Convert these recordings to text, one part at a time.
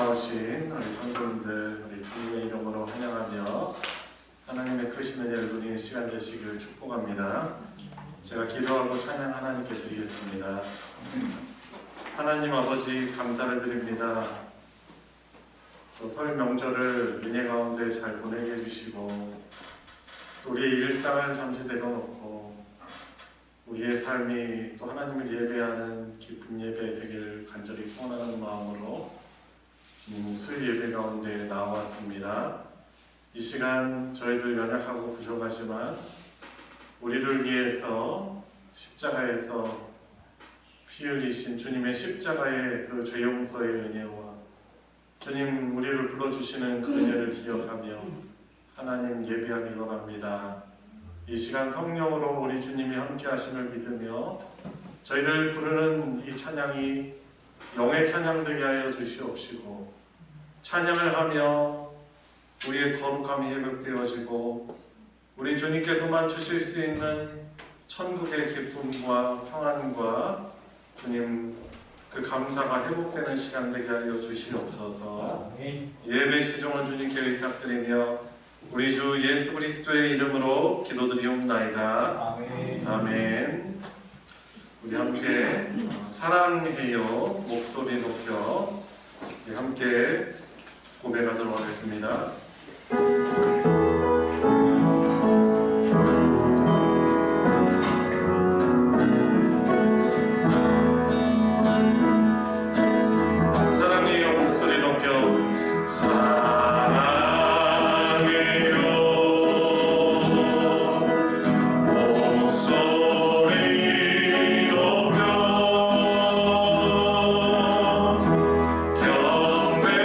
나오신 우리 성도님들 우리 주님의 이름으로 환영하며 하나님의 크신 은혜를 누리는 시간 되시기를 축복합니다. 제가 기도하고 찬양 하나님께 드리겠습니다. 하나님 아버지 감사를 드립니다. 또 설 명절을 은혜 가운데 잘 보내게 해주시고 또 우리의 일상을 잠시 내려놓고 우리의 삶이 또 하나님을 예배하는 기쁜 예배 되길 간절히 소원하는 마음으로 술 예배 가운데 나왔습니다. 이 시간 저희들 연약하고 부족하지만 우리를 위해서 십자가에서 피 흘리신 주님의 십자가의 그 죄 용서의 은혜와 주님 우리를 불러주시는 그 은혜를 기억하며 하나님 예배하길 원합니다. 이 시간 성령으로 우리 주님이 함께 하심을 믿으며 저희들 부르는 이 찬양이 영의 찬양 되게 하여 주시옵시고 찬양을 하며 우리의 거룩함이 회복되어지고 우리 주님께서만 주실 수 있는 천국의 기쁨과 평안과 주님 그 감사가 회복되는 시간 되게 하여 주시옵소서. 예배 시종을 주님께 의탁드리며 우리 주 예수 그리스도의 이름으로 기도드리옵나이다. 아멘. 우리 함께 사랑해요 목소리 높여 우리 함께 고백하도록 하겠습니다. 사랑해요 목소리 높여 사랑해요 목소리 높여 경배해요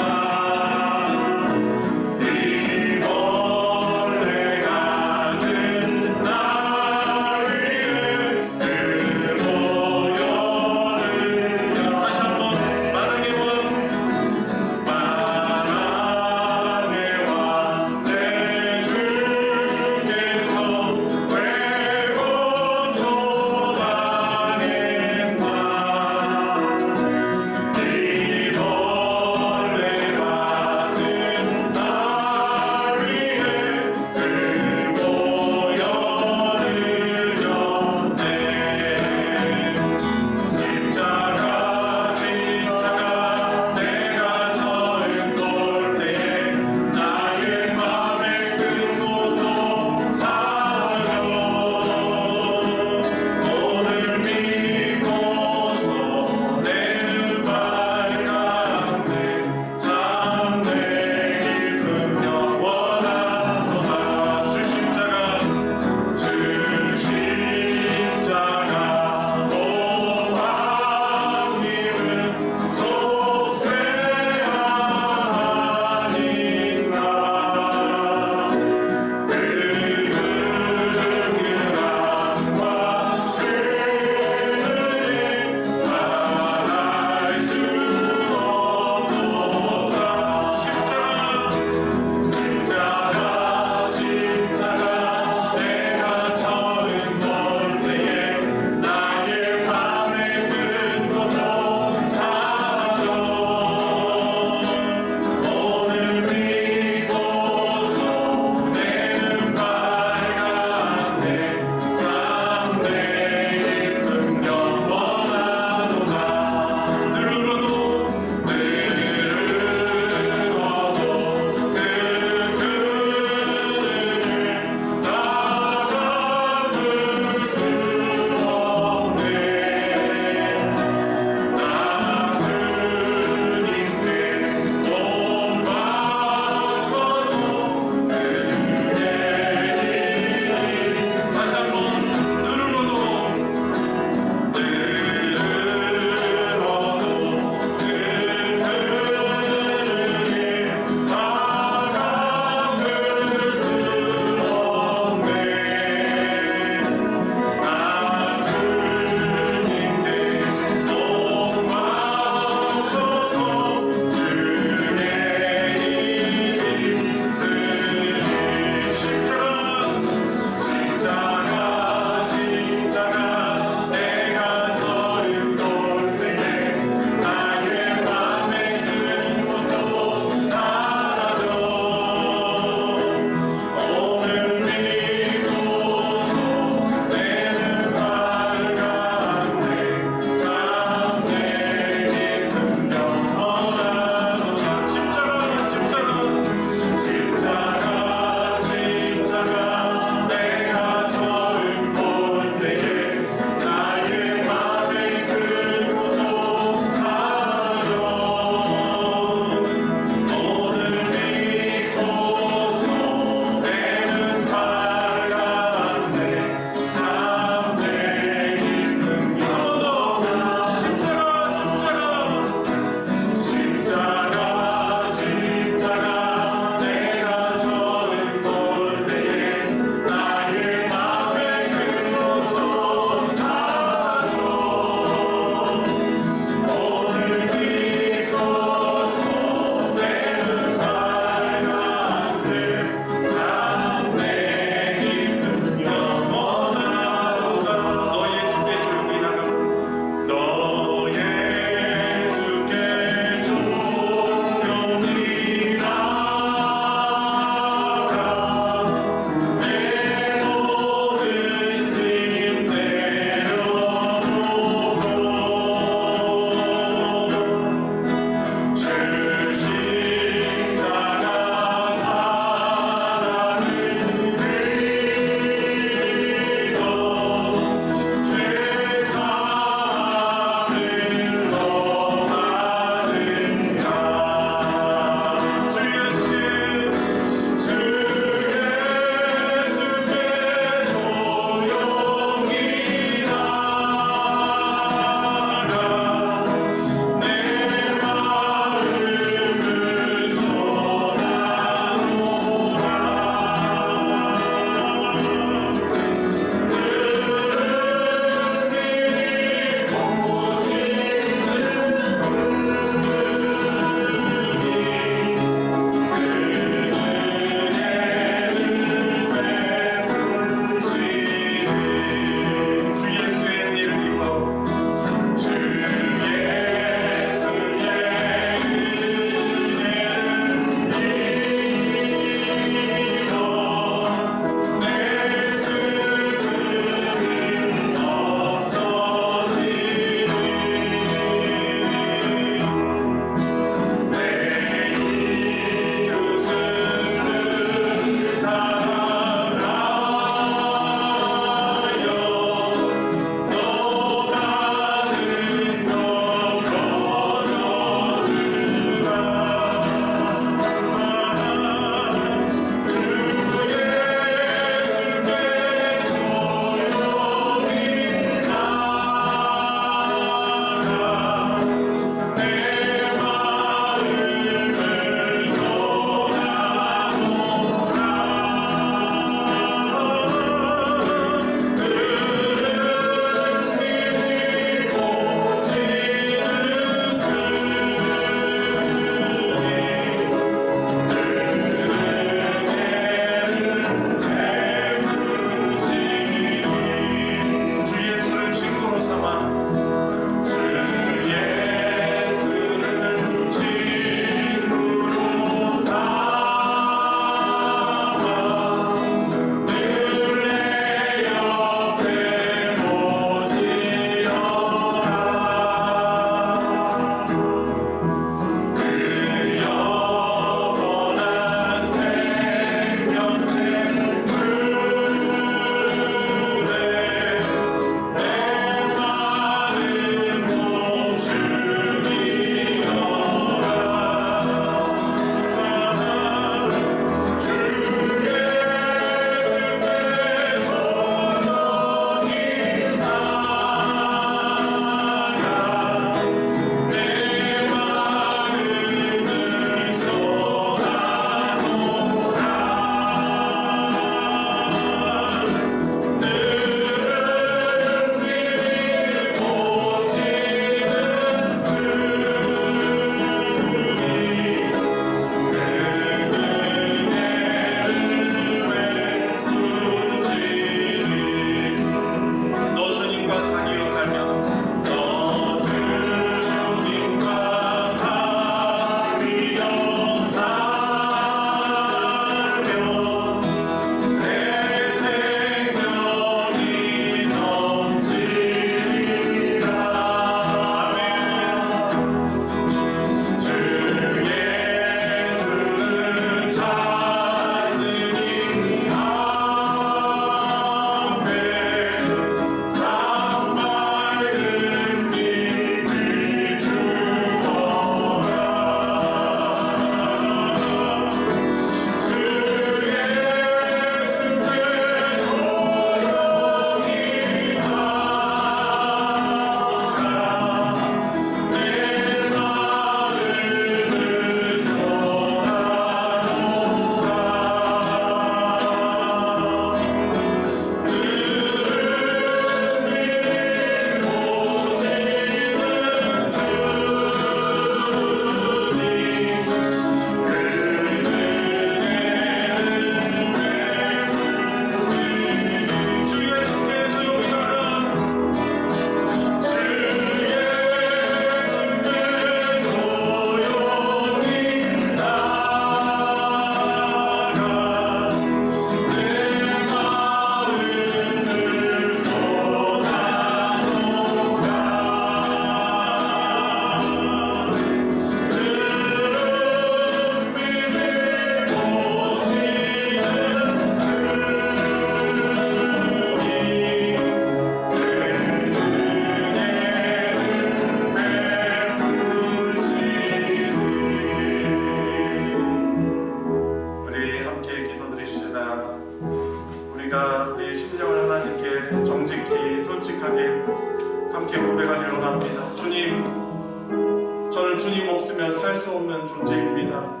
우리는 주님 없으면 살 수 없는 존재입니다.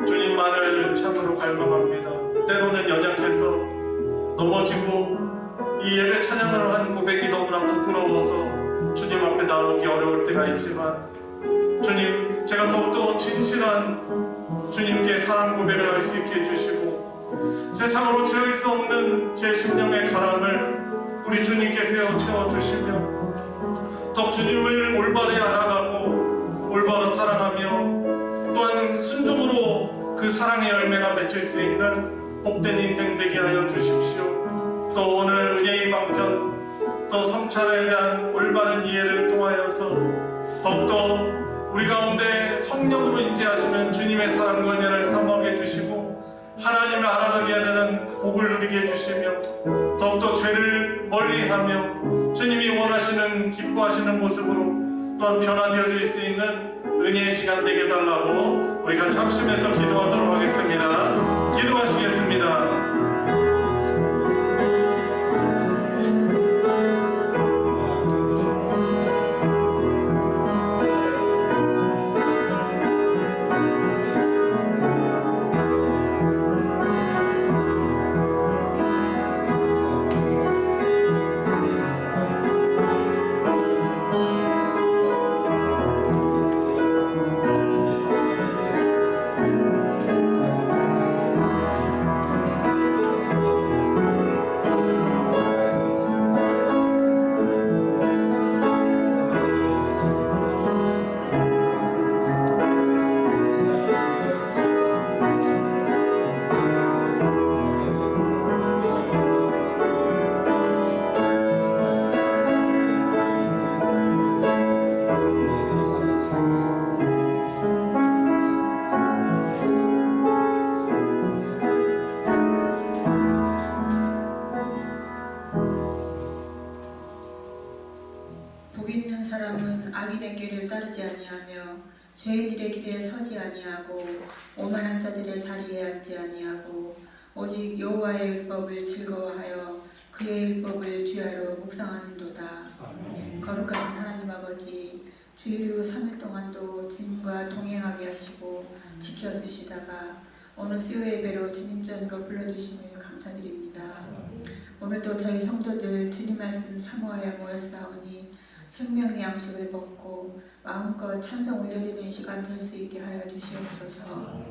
주님만을 참으로 갈망합니다. 때로는 연약해서 넘어지고 이 예배 찬양을 한 고백이 너무나 부끄러워서 주님 앞에 나오기 어려울 때가 있지만, 주님, 제가 더욱더 진실한 주님께 사랑 고백을 할 수 있게 해주시고 세상으로 채울 수 없는 제 심령의 가람을 우리 주님께서 채워주시며 더 주님을 올바르게 알아가고 올바로 사랑하며 또한 순종으로 그 사랑의 열매가 맺힐 수 있는 복된 인생 되게 하여 주십시오. 또 오늘 은혜의 방편, 또 성찬에 대한 올바른 이해를 통하여서 더욱더 우리 가운데 성령으로 임재하시는 주님의 사랑과 은혜를 사모하게 해주시고 하나님을 알아가게 하는 그 복을 누리게 해주시며 더욱더 죄를 멀리하며 주님이 원하시는 기뻐하시는 모습으로 또한 변화되어질 수 있는 은혜의 시간 되게 해달라고 우리 같이 합심해서 기도하도록 하겠습니다. 기도하시겠습니다. 복 있는 사람은 악인의 길을 따르지 아니하며 죄인들의 길에 서지 아니하고 오만한 자들의 자리에 앉지 아니하고 오직 여호와의 율법을 즐거워하여 그의 율법을 주야로 묵상하는도다. 거룩하신 하나님 아버지, 주일 후 3일 동안도 주님과 동행하게 하시고 지켜주시다가 오늘 수요 예배로 주님 전으로 불러주심을 감사드립니다. 오늘도 저희 성도들 주님 말씀 사모하여 모였사오니 생명의 양식을 먹고 마음껏 찬송 올려드리는 시간 될 수 있게 하여 주시옵소서.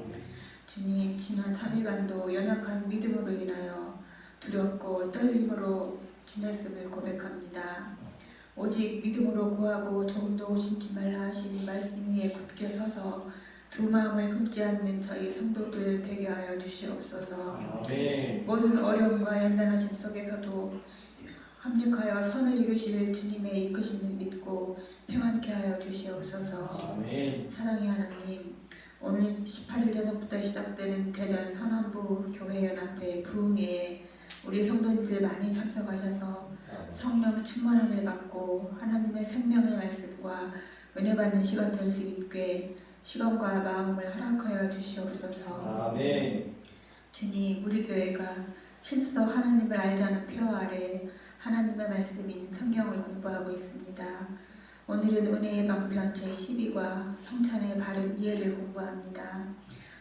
주님, 지난 3일간도 연약한 믿음으로 인하여 두렵고 떨림으로 지냈음을 고백합니다. 오직 믿음으로 구하고 조금도 오심치 말라 하신 말씀 위에 굳게 서서 두 마음을 품지 않는 저희 성도들 되게 하여 주시옵소서. 모든 어려움과 연단하심 속에서도 합력하여 선을 이루실 주님의 이끄심을 믿고 평안케 하여 주시옵소서. 사랑의 하나님, 오늘 18일 저녁부터 시작되는 대전 선안부 교회연합회 부흥회에 우리 성도님들 많이 참석하셔서 성령 충만함을 받고 하나님의 생명의 말씀과 은혜 받는 시간 될 수 있게 시간과 마음을 허락하여 주시옵소서. 아멘. 주님, 우리 교회가 힘써 하나님을 알자는 표 아래 하나님의 말씀인 성경을 공부하고 있습니다. 오늘은 은혜의 방편 제12과 성찬의 바른 이해를 공부합니다.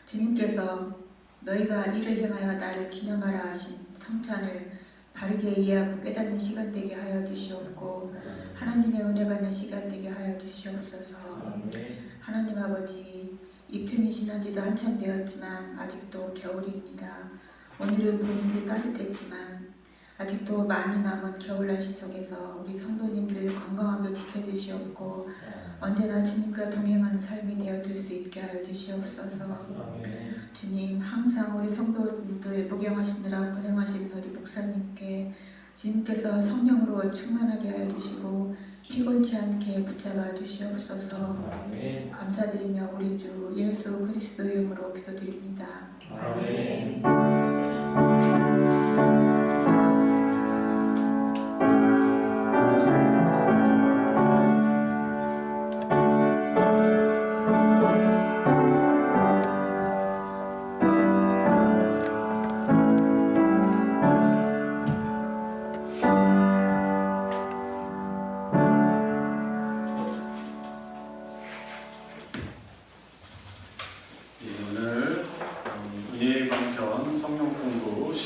주님께서 너희가 이를 행하여 나를 기념하라 하신 성찬을 바르게 이해하고 깨닫는 시간 되게 하여 주시옵고 하나님의 은혜 받는 시간 되게 하여 주시옵소서. 하나님 아버지, 입춘이 지난 지도 한참 되었지만 아직도 겨울입니다. 오늘은 봄인데 따뜻했지만 아직도 많이 남은 겨울 날씨 속에서 우리 성도님들 건강하게 지켜주시옵고 언제나 주님과 동행하는 삶이 되어줄 수 있게 하여 주시옵소서. 주님, 항상 우리 성도님들 목양하시느라 고생하시는 우리 목사님께 주님께서 성령으로 충만하게 하여 주시고 피곤치 않게 붙잡아 주시옵소서. 감사드리며 우리 주 예수 그리스도 이름으로 기도드립니다. 아멘.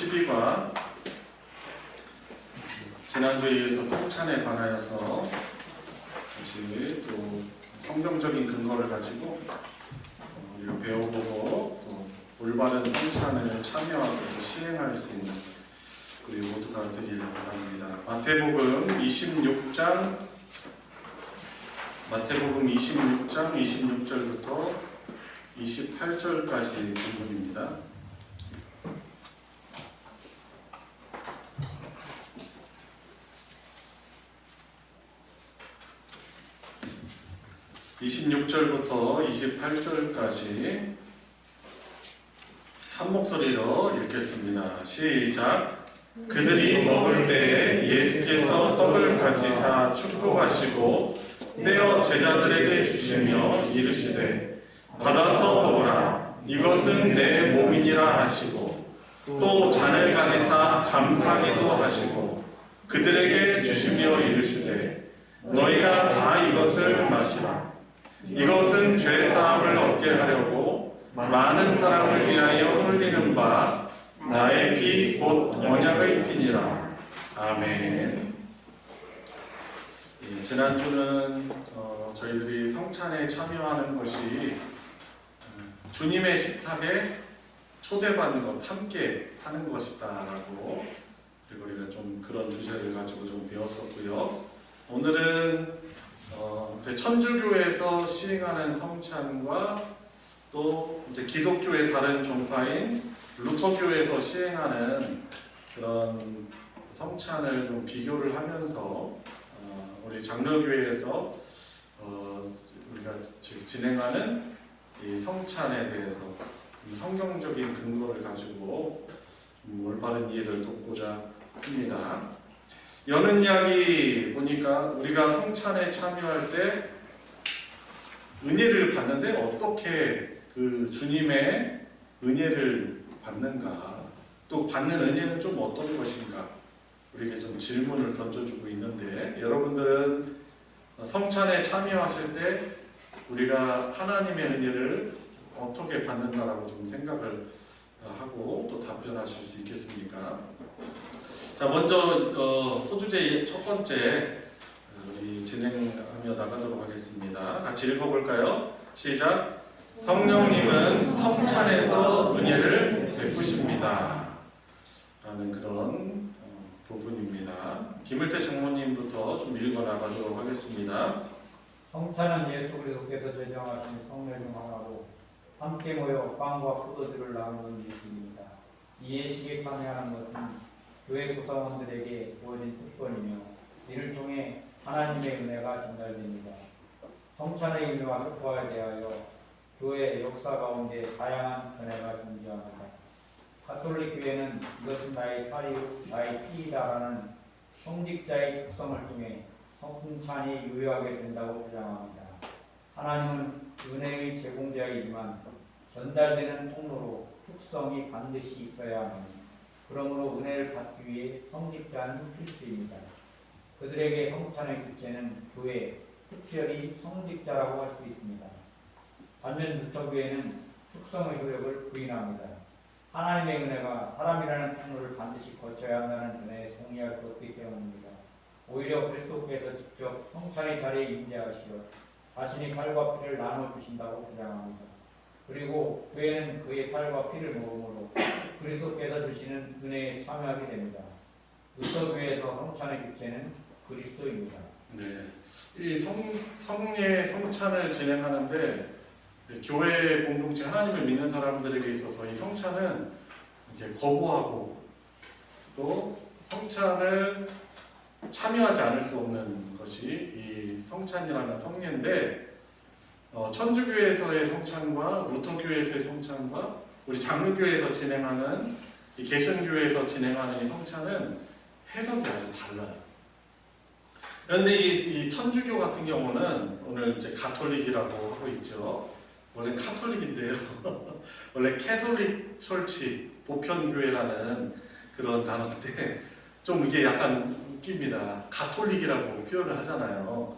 12과 지난주에 이어서 성찬에 관하여서 다시 또 성경적인 근거를 가지고 우리가 배워보고 또 올바른 성찬을 참여하고 시행할 수 있는 우리 모두가 되길 바랍니다. 마태복음 26장 26절부터 28절까지 부분입니다. (26절부터 28절까지) 한 목소리로 읽겠습니다. 시작. 그들이 먹을 때에 예수께서 떡을 가지사 축복하시고 떼어 제자들에게 주시며 이르시되 받아서 먹으라. 이것은 내 몸이니라 하시고 또 잔을 가지사 감사기도 하시고 그들에게 주시며 이르시되 너희가 다 이것을 마시라. 이것은 죄사함을 얻게 하려고 많은 사람을 위하여 흘리는 바 나의 피 곧 언약의 피니라. 아멘. 지난주는 저희들이 성찬에 참여하는 것이 주님의 식탁에 초대받는 것, 함께 하는 것이다 라고, 그리고 우리가 좀 그런 주제를 가지고 좀 배웠었고요. 오늘은 이제 천주교에서 시행하는 성찬과 또 이제 기독교의 다른 종파인 루터교에서 시행하는 그런 성찬을 좀 비교를 하면서 우리 장로교회에서 우리가 지금 진행하는 이 성찬에 대해서 이 성경적인 근거를 가지고 올바른 이해를 돕고자 합니다. 여는 이야기 보니까 우리가 성찬에 참여할 때 은혜를 받는데 어떻게 그 주님의 은혜를 받는가, 또 받는 은혜는 좀 어떤 것인가, 우리에게 좀 질문을 던져주고 있는데, 여러분들은 성찬에 참여하실 때 우리가 하나님의 은혜를 어떻게 받는다라고 좀 생각을 하고 또 답변하실 수 있겠습니까? 자, 먼저 소주제 첫 번째 우리 진행하며 나가도록 하겠습니다. 같이 읽어볼까요? 시작. 성령님은 성찬에서 은혜를 베푸십니다 라는 그런 부분입니다. 김을태 장모님부터 좀 읽어 나가도록 하겠습니다. 성찬은 예수 그리스도께서 제정하신 성례 중 하나로 함께 모여 빵과 포도주를 나누는 예식입니다. 이 예식에 참여하는 것은 교회 구성원들에게 주어진 특권이며 이를 통해 하나님의 은혜가 전달됩니다. 성찬의 의미와 효과에 대하여 교회 역사 가운데 다양한 견해가 존재합니다. 가톨릭 교회는 이것은 나의 살이요 나의 피이다라는 성직자의 축성을 통해 성찬이 유효하게 된다고 주장합니다. 하나님은 은혜의 제공자이지만 전달되는 통로로 축성이 반드시 있어야 합니다. 그러므로 은혜를 받기 위해 성직자는 필수입니다. 그들에게 성찬의 주체는 교회, 특별히 성직자라고 할 수 있습니다. 반면 루터교회는 축성의 효력을 부인합니다. 하나님의 은혜가 사람이라는 통로를 반드시 거쳐야 한다는 견해에 동의할 수 없기 때문입니다. 오히려 그리스도께서 직접 성찬의 자리에 임재하시어 자신의 살과 피를 나눠주신다고 주장합니다. 그리고 교회는 그의 살과 피를 먹음으로 그리스도께서 주시는 은혜에 참여하게 됩니다. 루터교회에서 성찬의 주체는 그리스도입니다. 네, 이 성례 성찬을 진행하는데 교회 공동체 하나님을 믿는 사람들에게 있어서 이 성찬은 이렇게 거부하고 또 성찬을 참여하지 않을 수 없는 것이 이 성찬이라는 성례인데, 천주교에서의 성찬과 루터교에서의 성찬과 우리 장로교에서 진행하는 이 개신교에서 진행하는 이 성찬은 해석이 아주 달라요. 그런데 이 천주교 같은 경우는 오늘 이제 가톨릭이라고 하고 있죠. 원래 카톨릭인데요. 원래 캐톨릭 철치 보편교회라는 그런 단어인데 좀 이게 약간 웃깁니다. 가톨릭이라고 표현을 하잖아요.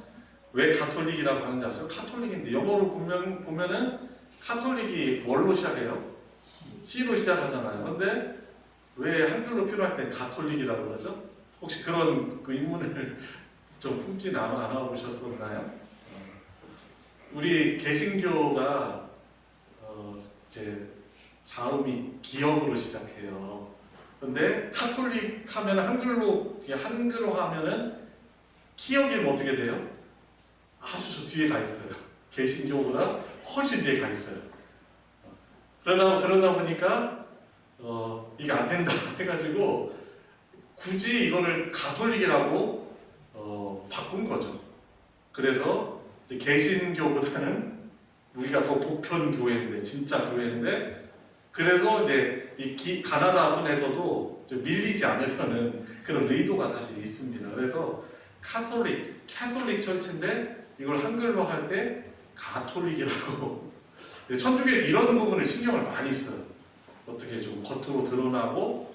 왜 가톨릭이라고 하는지 아세요? 카톨릭인데 영어로 보면은 카톨릭이 뭘로 시작해요? C로 시작하잖아요. 근데 왜 한글로 표현할 때 가톨릭이라고 그러죠? 혹시 그런 그 의문을 좀 품진 않아 보셨었나요? 우리 개신교가 이제 자음이 기역으로 시작해요. 근데 카톨릭 하면 한글로 하면은 기역이면 어떻게 돼요? 아주 저 뒤에 가 있어요. 개신교보다 훨씬 뒤에 가 있어요. 그러다 보니까 이게 안 된다 해가지고 굳이 이거를 가톨릭이라고 바꾼 거죠. 그래서 이제 개신교보다는 우리가 더 보편 교회인데, 진짜 교회인데, 그래서 이제 이 가나다 순에서도 밀리지 않으려는 그런 의도가 사실 있습니다. 그래서 캐톨릭 철치인데 이걸 한글로 할 때 가톨릭이라고. 천주교에서 이런 부분을 신경을 많이 써요. 어떻게 좀 겉으로 드러나고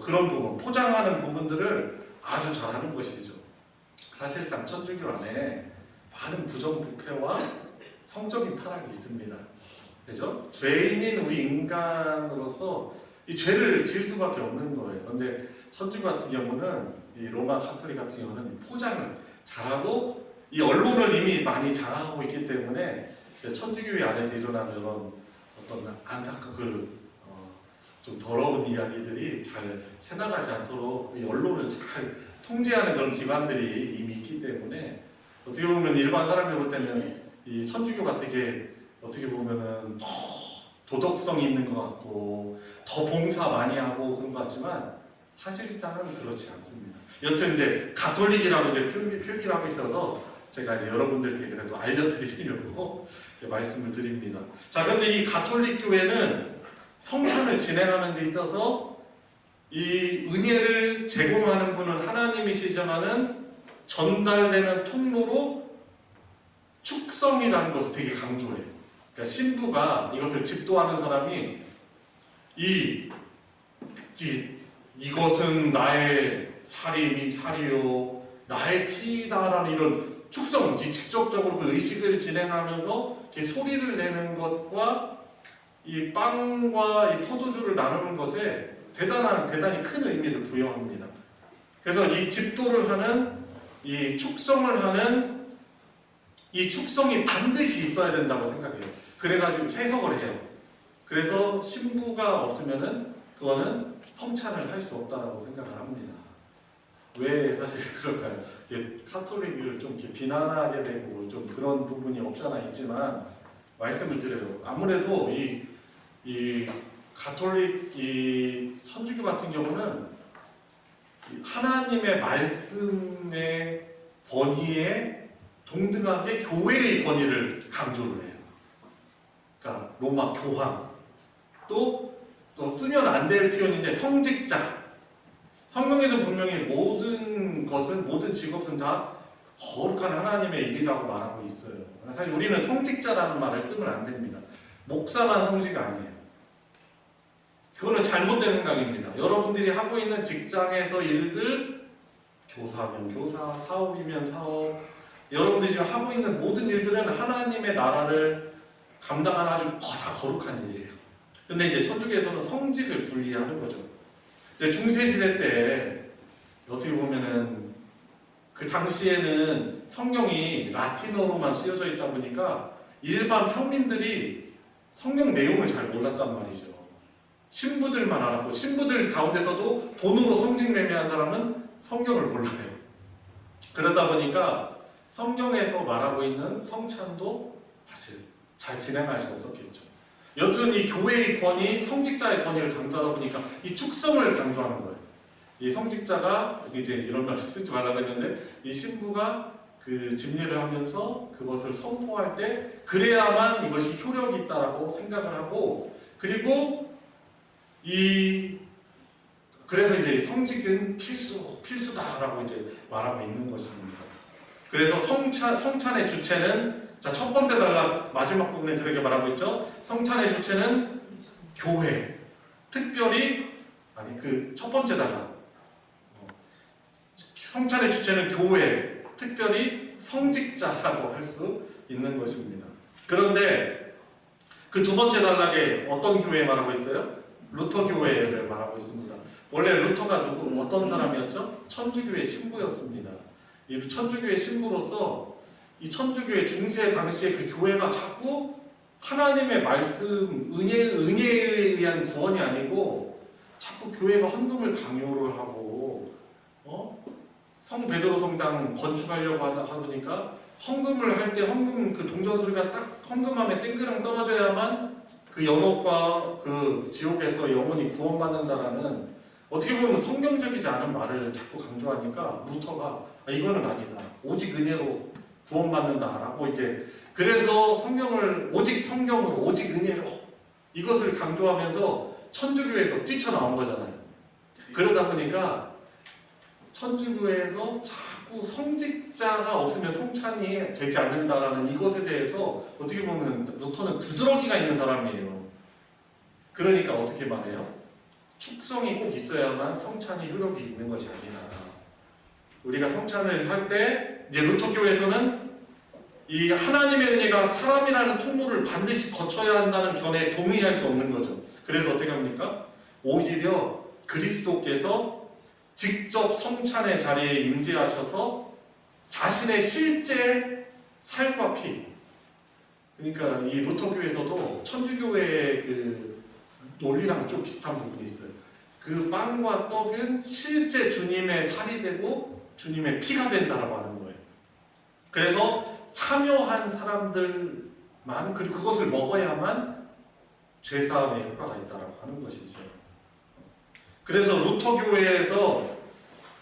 그런 부분, 포장하는 부분들을 아주 잘하는 것이죠. 사실상 천주교 안에 많은 부정부패와 성적인 타락이 있습니다. 그죠? 죄인인 우리 인간으로서 이 죄를 지을 수밖에 없는 거예요. 그런데 천주교 같은 경우는, 이 로마 카톨릭 같은 경우는 이 포장을 잘하고 이 언론을 이미 많이 장악하고 있기 때문에 천주교회 안에서 일어나는 이런 어떤 안타까운 좀 더러운 이야기들이 잘 새나가지 않도록 이 언론을 잘 통제하는 그런 기관들이 이미 있기 때문에 어떻게 보면 일반 사람들 볼 때는 이 천주교가 되게 어떻게 보면은 더 도덕성이 있는 것 같고 더 봉사 많이 하고 그런 것 같지만 사실상은 그렇지 않습니다. 여튼 이제 가톨릭이라고 이제 표기를 하고 있어서 제가 이제 여러분들께 그래도 알려드리려고 말씀을 드립니다. 자, 근데 이 가톨릭 교회는 성찬을 진행하는 데 있어서 이 은혜를 제공하는 분은 하나님이시지만은 전달되는 통로로 축성이라는 것을 되게 강조해요. 그러니까 신부가 이것을 집도하는 사람이 이것은 나의 살이요 나의 피다라는 이런 축성, 직접적으로 그 의식을 진행하면서 이렇게 소리를 내는 것과 이 빵과 이 포도주를 나누는 것에 대단히 큰 의미를 부여합니다. 그래서 이 집도를 하는, 이 축성을 하는 이 축성이 반드시 있어야 된다고 생각해요. 그래가지고 해석을 해요. 그래서 신부가 없으면은 그거는 성찬을 할 수 없다라고 생각을 합니다. 왜 사실 그럴까요? 카톨릭을 좀 이렇게 비난하게 되고 좀 그런 부분이 없잖아 있지만 말씀을 드려요. 아무래도 이 가톨릭, 이 천주교 같은 경우는 하나님의 말씀의 권위에 동등하게 교회의 권위를 강조를 해요. 그러니까 로마 교황, 또 쓰면 안 될 표현인데 성직자. 성경에서 분명히 모든 직업은 다 거룩한 하나님의 일이라고 말하고 있어요. 사실 우리는 성직자라는 말을 쓰면 안 됩니다. 목사만 성직 아니에요. 그거는 잘못된 생각입니다. 여러분들이 하고 있는 직장에서 일들, 교사면 교사, 사업이면 사업, 여러분들이 지금 하고 있는 모든 일들은 하나님의 나라를 감당하는 아주 다 거룩한 일이에요. 근데 이제 천주교에서는 성직을 분리하는 거죠. 중세시대 때 어떻게 보면은 그 당시에는 성경이 라틴어로만 쓰여져 있다 보니까 일반 평민들이 성경 내용을 잘 몰랐단 말이죠. 신부들만 알았고, 신부들 가운데서도 돈으로 성직 매매한 사람은 성경을 몰라요. 그러다 보니까 성경에서 말하고 있는 성찬도 사실 잘 진행할 수 없었겠죠. 여튼 이 교회의 권위, 성직자의 권위를 강조하다 보니까 이 축성을 강조하는 거예요. 이 성직자가 이제 이런 말 쓰지 말라고 했는데 이 신부가 그 집례를 하면서 그것을 선포할 때 그래야만 이것이 효력이 있다라고 생각을 하고, 그리고 그래서 이제 성직은 필수다라고 이제 말하고 있는 것입니다. 그래서 성찬의 주체는, 자, 첫 번째 단락 마지막 부분에 그렇게 말하고 있죠. 성찬의 주체는 교회, 특별히 그 첫 번째 단락 성찬의 주체는 교회, 특별히 성직자라고 할 수 있는 것입니다. 그런데 그 두 번째 단락에 어떤 교회 말하고 있어요? 루터 교회를 말하고 있습니다. 원래 루터가 어떤 사람이었죠? 천주교의 신부였습니다. 이 천주교의 신부로서 이 천주교의 중세 당시에 그 교회가 자꾸 하나님의 말씀, 은혜에 의한 구원이 아니고 자꾸 교회가 헌금을 강요를 하고 성 베드로 성당 건축하려고 하니까 헌금을 할 때 헌금 그 동전소리가 딱 헌금함에 땡그랑 떨어져야만 그 영업과 그 지옥에서 영혼이 구원받는다라는 어떻게 보면 성경적이지 않은 말을 자꾸 강조하니까 루터가 이거는 아니다. 오직 은혜로 구원받는다라고 이제 그래서 성경을 오직 성경으로 오직 은혜로 이것을 강조하면서 천주교에서 뛰쳐나온 거잖아요. 그러다 보니까 천주교에서 자꾸 성직자가 없으면 성찬이 되지 않는다라는 이것에 대해서 어떻게 보면 루터는 두드러기가 있는 사람이에요. 그러니까 어떻게 말해요? 축성이 꼭 있어야만 성찬이 효력이 있는 것이 아니라 우리가 성찬을 할 때 이제 루터교에서는 이 하나님의 은혜가 사람이라는 통로를 반드시 거쳐야 한다는 견해에 동의할 수 없는 거죠. 그래서 어떻게 합니까? 오히려 그리스도께서 직접 성찬의 자리에 임재하셔서 자신의 실제 살과 피 그러니까 이 루터교에서도 천주교의 그 논리랑 좀 비슷한 부분이 있어요. 그 빵과 떡은 실제 주님의 살이 되고 주님의 피가 된다라고 하는 거예요. 그래서 참여한 사람들만 그리고 그것을 먹어야만 죄사함의 효과가 있다라고 하는 것이죠. 그래서 루터교회에서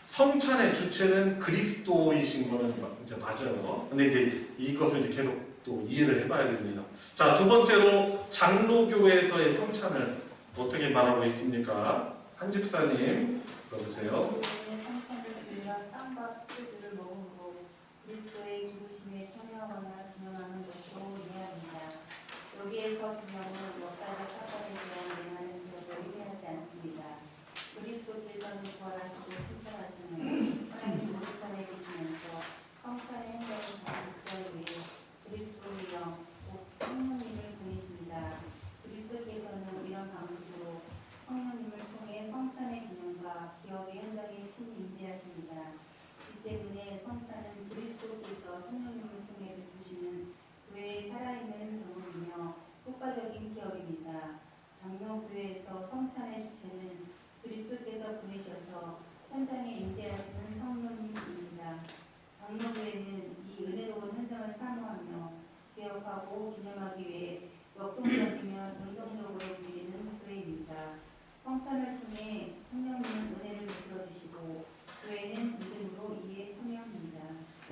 성찬의 주체는 그리스도이신 거는 이제 맞아요. 근데 이제 이것을 이제 계속 또 이해를 해봐야 됩니다. 자, 두 번째로 장로교회에서의 성찬을 어떻게 말하고 있습니까? 한 집사님 들어보세요. 성찬을 우리가 땀과 피를 먹음으로 그리스도의 죽으심에 참여하거나 기념하는 것으로 이해합니다. 여기에서 기념은 역사적 사건에 대한 예만은 별로 의미하지 않습니다. 그리스도께서는 부활하시고 승천하시는 하나님 우편에 계시면서 성찬의 행정을 다 극설 위해 그리스도의 영, 곧 성령님을 보내십니다. 그리스도께서는 이런 방식으로 성령님을 통해 성찬의 기념과 기억의 현장에 친히 임재하십니다. 이 때문에 성찬은 그리스도께서 성령님을 통해 베푸시는 교회의 살아있는 도움이며 효과적인 기억입니다. 장로교회에서 성찬의 주체는 그리스도께서 보내셔서 현장에 임재하시는 성령님입니다. 장로교회는 이 은혜로운 현장을 사모하며 기억하고 기념하기 위해 역동적이며 능동적으로 누리는 교회입니다. 성찬을 통해 성령님은 은혜를 베풀어 주시고 교회는 믿음으로 이에 참여합니다.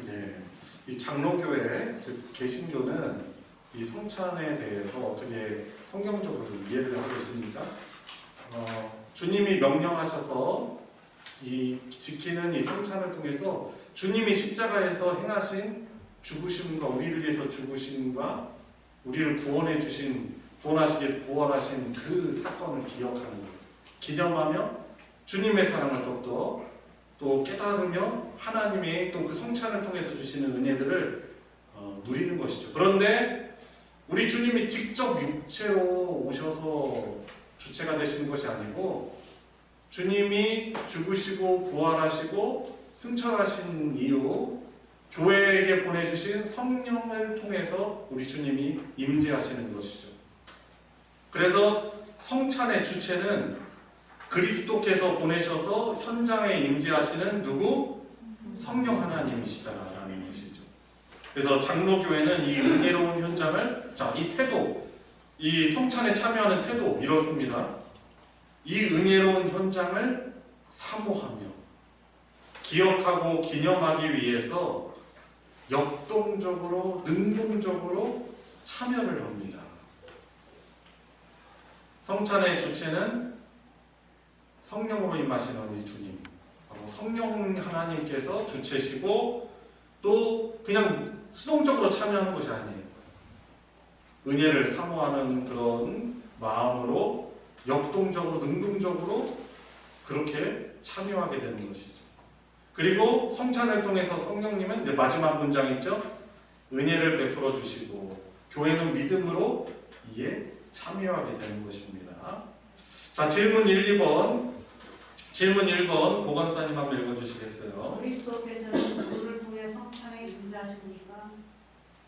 네, 이 장로교회 즉 개신교는 이 성찬에 대해서 어떻게 성경적으로 이해를 하고 있습니까? 주님이 명령하셔서 이 지키는 이 성찬을 통해서 주님이 십자가에서 행하신 죽으심과 우리를 위해서 죽으심과 우리를 구원하시기 위해서 부활하신 그 사건을 기억하는 거예요. 기념하며 주님의 사랑을 더욱더 또 깨달으며 하나님의 또 그 성찬을 통해서 주시는 은혜들을 누리는 것이죠. 그런데 우리 주님이 직접 육체로 오셔서 주체가 되시는 것이 아니고 주님이 죽으시고 부활하시고 승천하신 이후 교회에게 보내주신 성령을 통해서 우리 주님이 임재하시는 것이죠. 그래서 성찬의 주체는 그리스도께서 보내셔서 현장에 임재하시는 누구? 성령 하나님이시다라는 것이죠. 그래서 장로교회는 이 은혜로운 현장을 이 태도, 이 성찬에 참여하는 태도 이렇습니다. 이 은혜로운 현장을 사모하며 기억하고 기념하기 위해서 역동적으로 능동적으로 참여를 합니다. 성찬의 주체는 성령으로 임하시는 우리 주님, 성령 하나님께서 주체시고 또 그냥 수동적으로 참여하는 것이 아니에요. 은혜를 사모하는 그런 마음으로 역동적으로 능동적으로 그렇게 참여하게 되는 것이죠. 그리고 성찬을 통해서 성령님은 이제 마지막 문장 있죠? 은혜를 베풀어 주시고 교회는 믿음으로 이에 참여하게 되는 것입니다. 자, 질문 1, 2번. 질문 1번 고강사님 한번 읽어주시겠어요? 그리스도께서는 누구를 통해 성찬에 임재하십니까?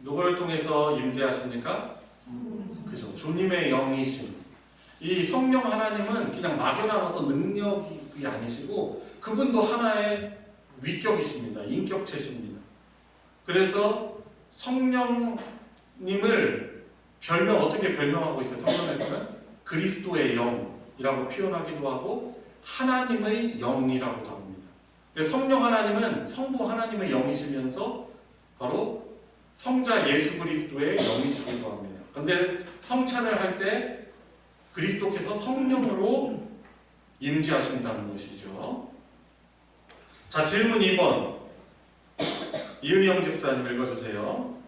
누구를 통해서 임재하십니까? 그죠. 주님의 영이신. 이 성령 하나님은 그냥 막연한 어떤 능력이 아니시고 그분도 하나의 위격이십니다. 인격체십니다. 그래서 성령님을 어떻게 별명하고 있어요? 성경에서는 그리스도의 영이라고 표현하기도 하고 하나님의 영이라고도 합니다. 성령 하나님은 성부 하나님의 영이시면서 바로 성자 예수 그리스도의 영이시기도 합니다. 그런데 성찬을 할 때 그리스도께서 성령으로 임재하신다는 것이죠. 자, 질문 2번. 이의영 집사님 읽어주세요.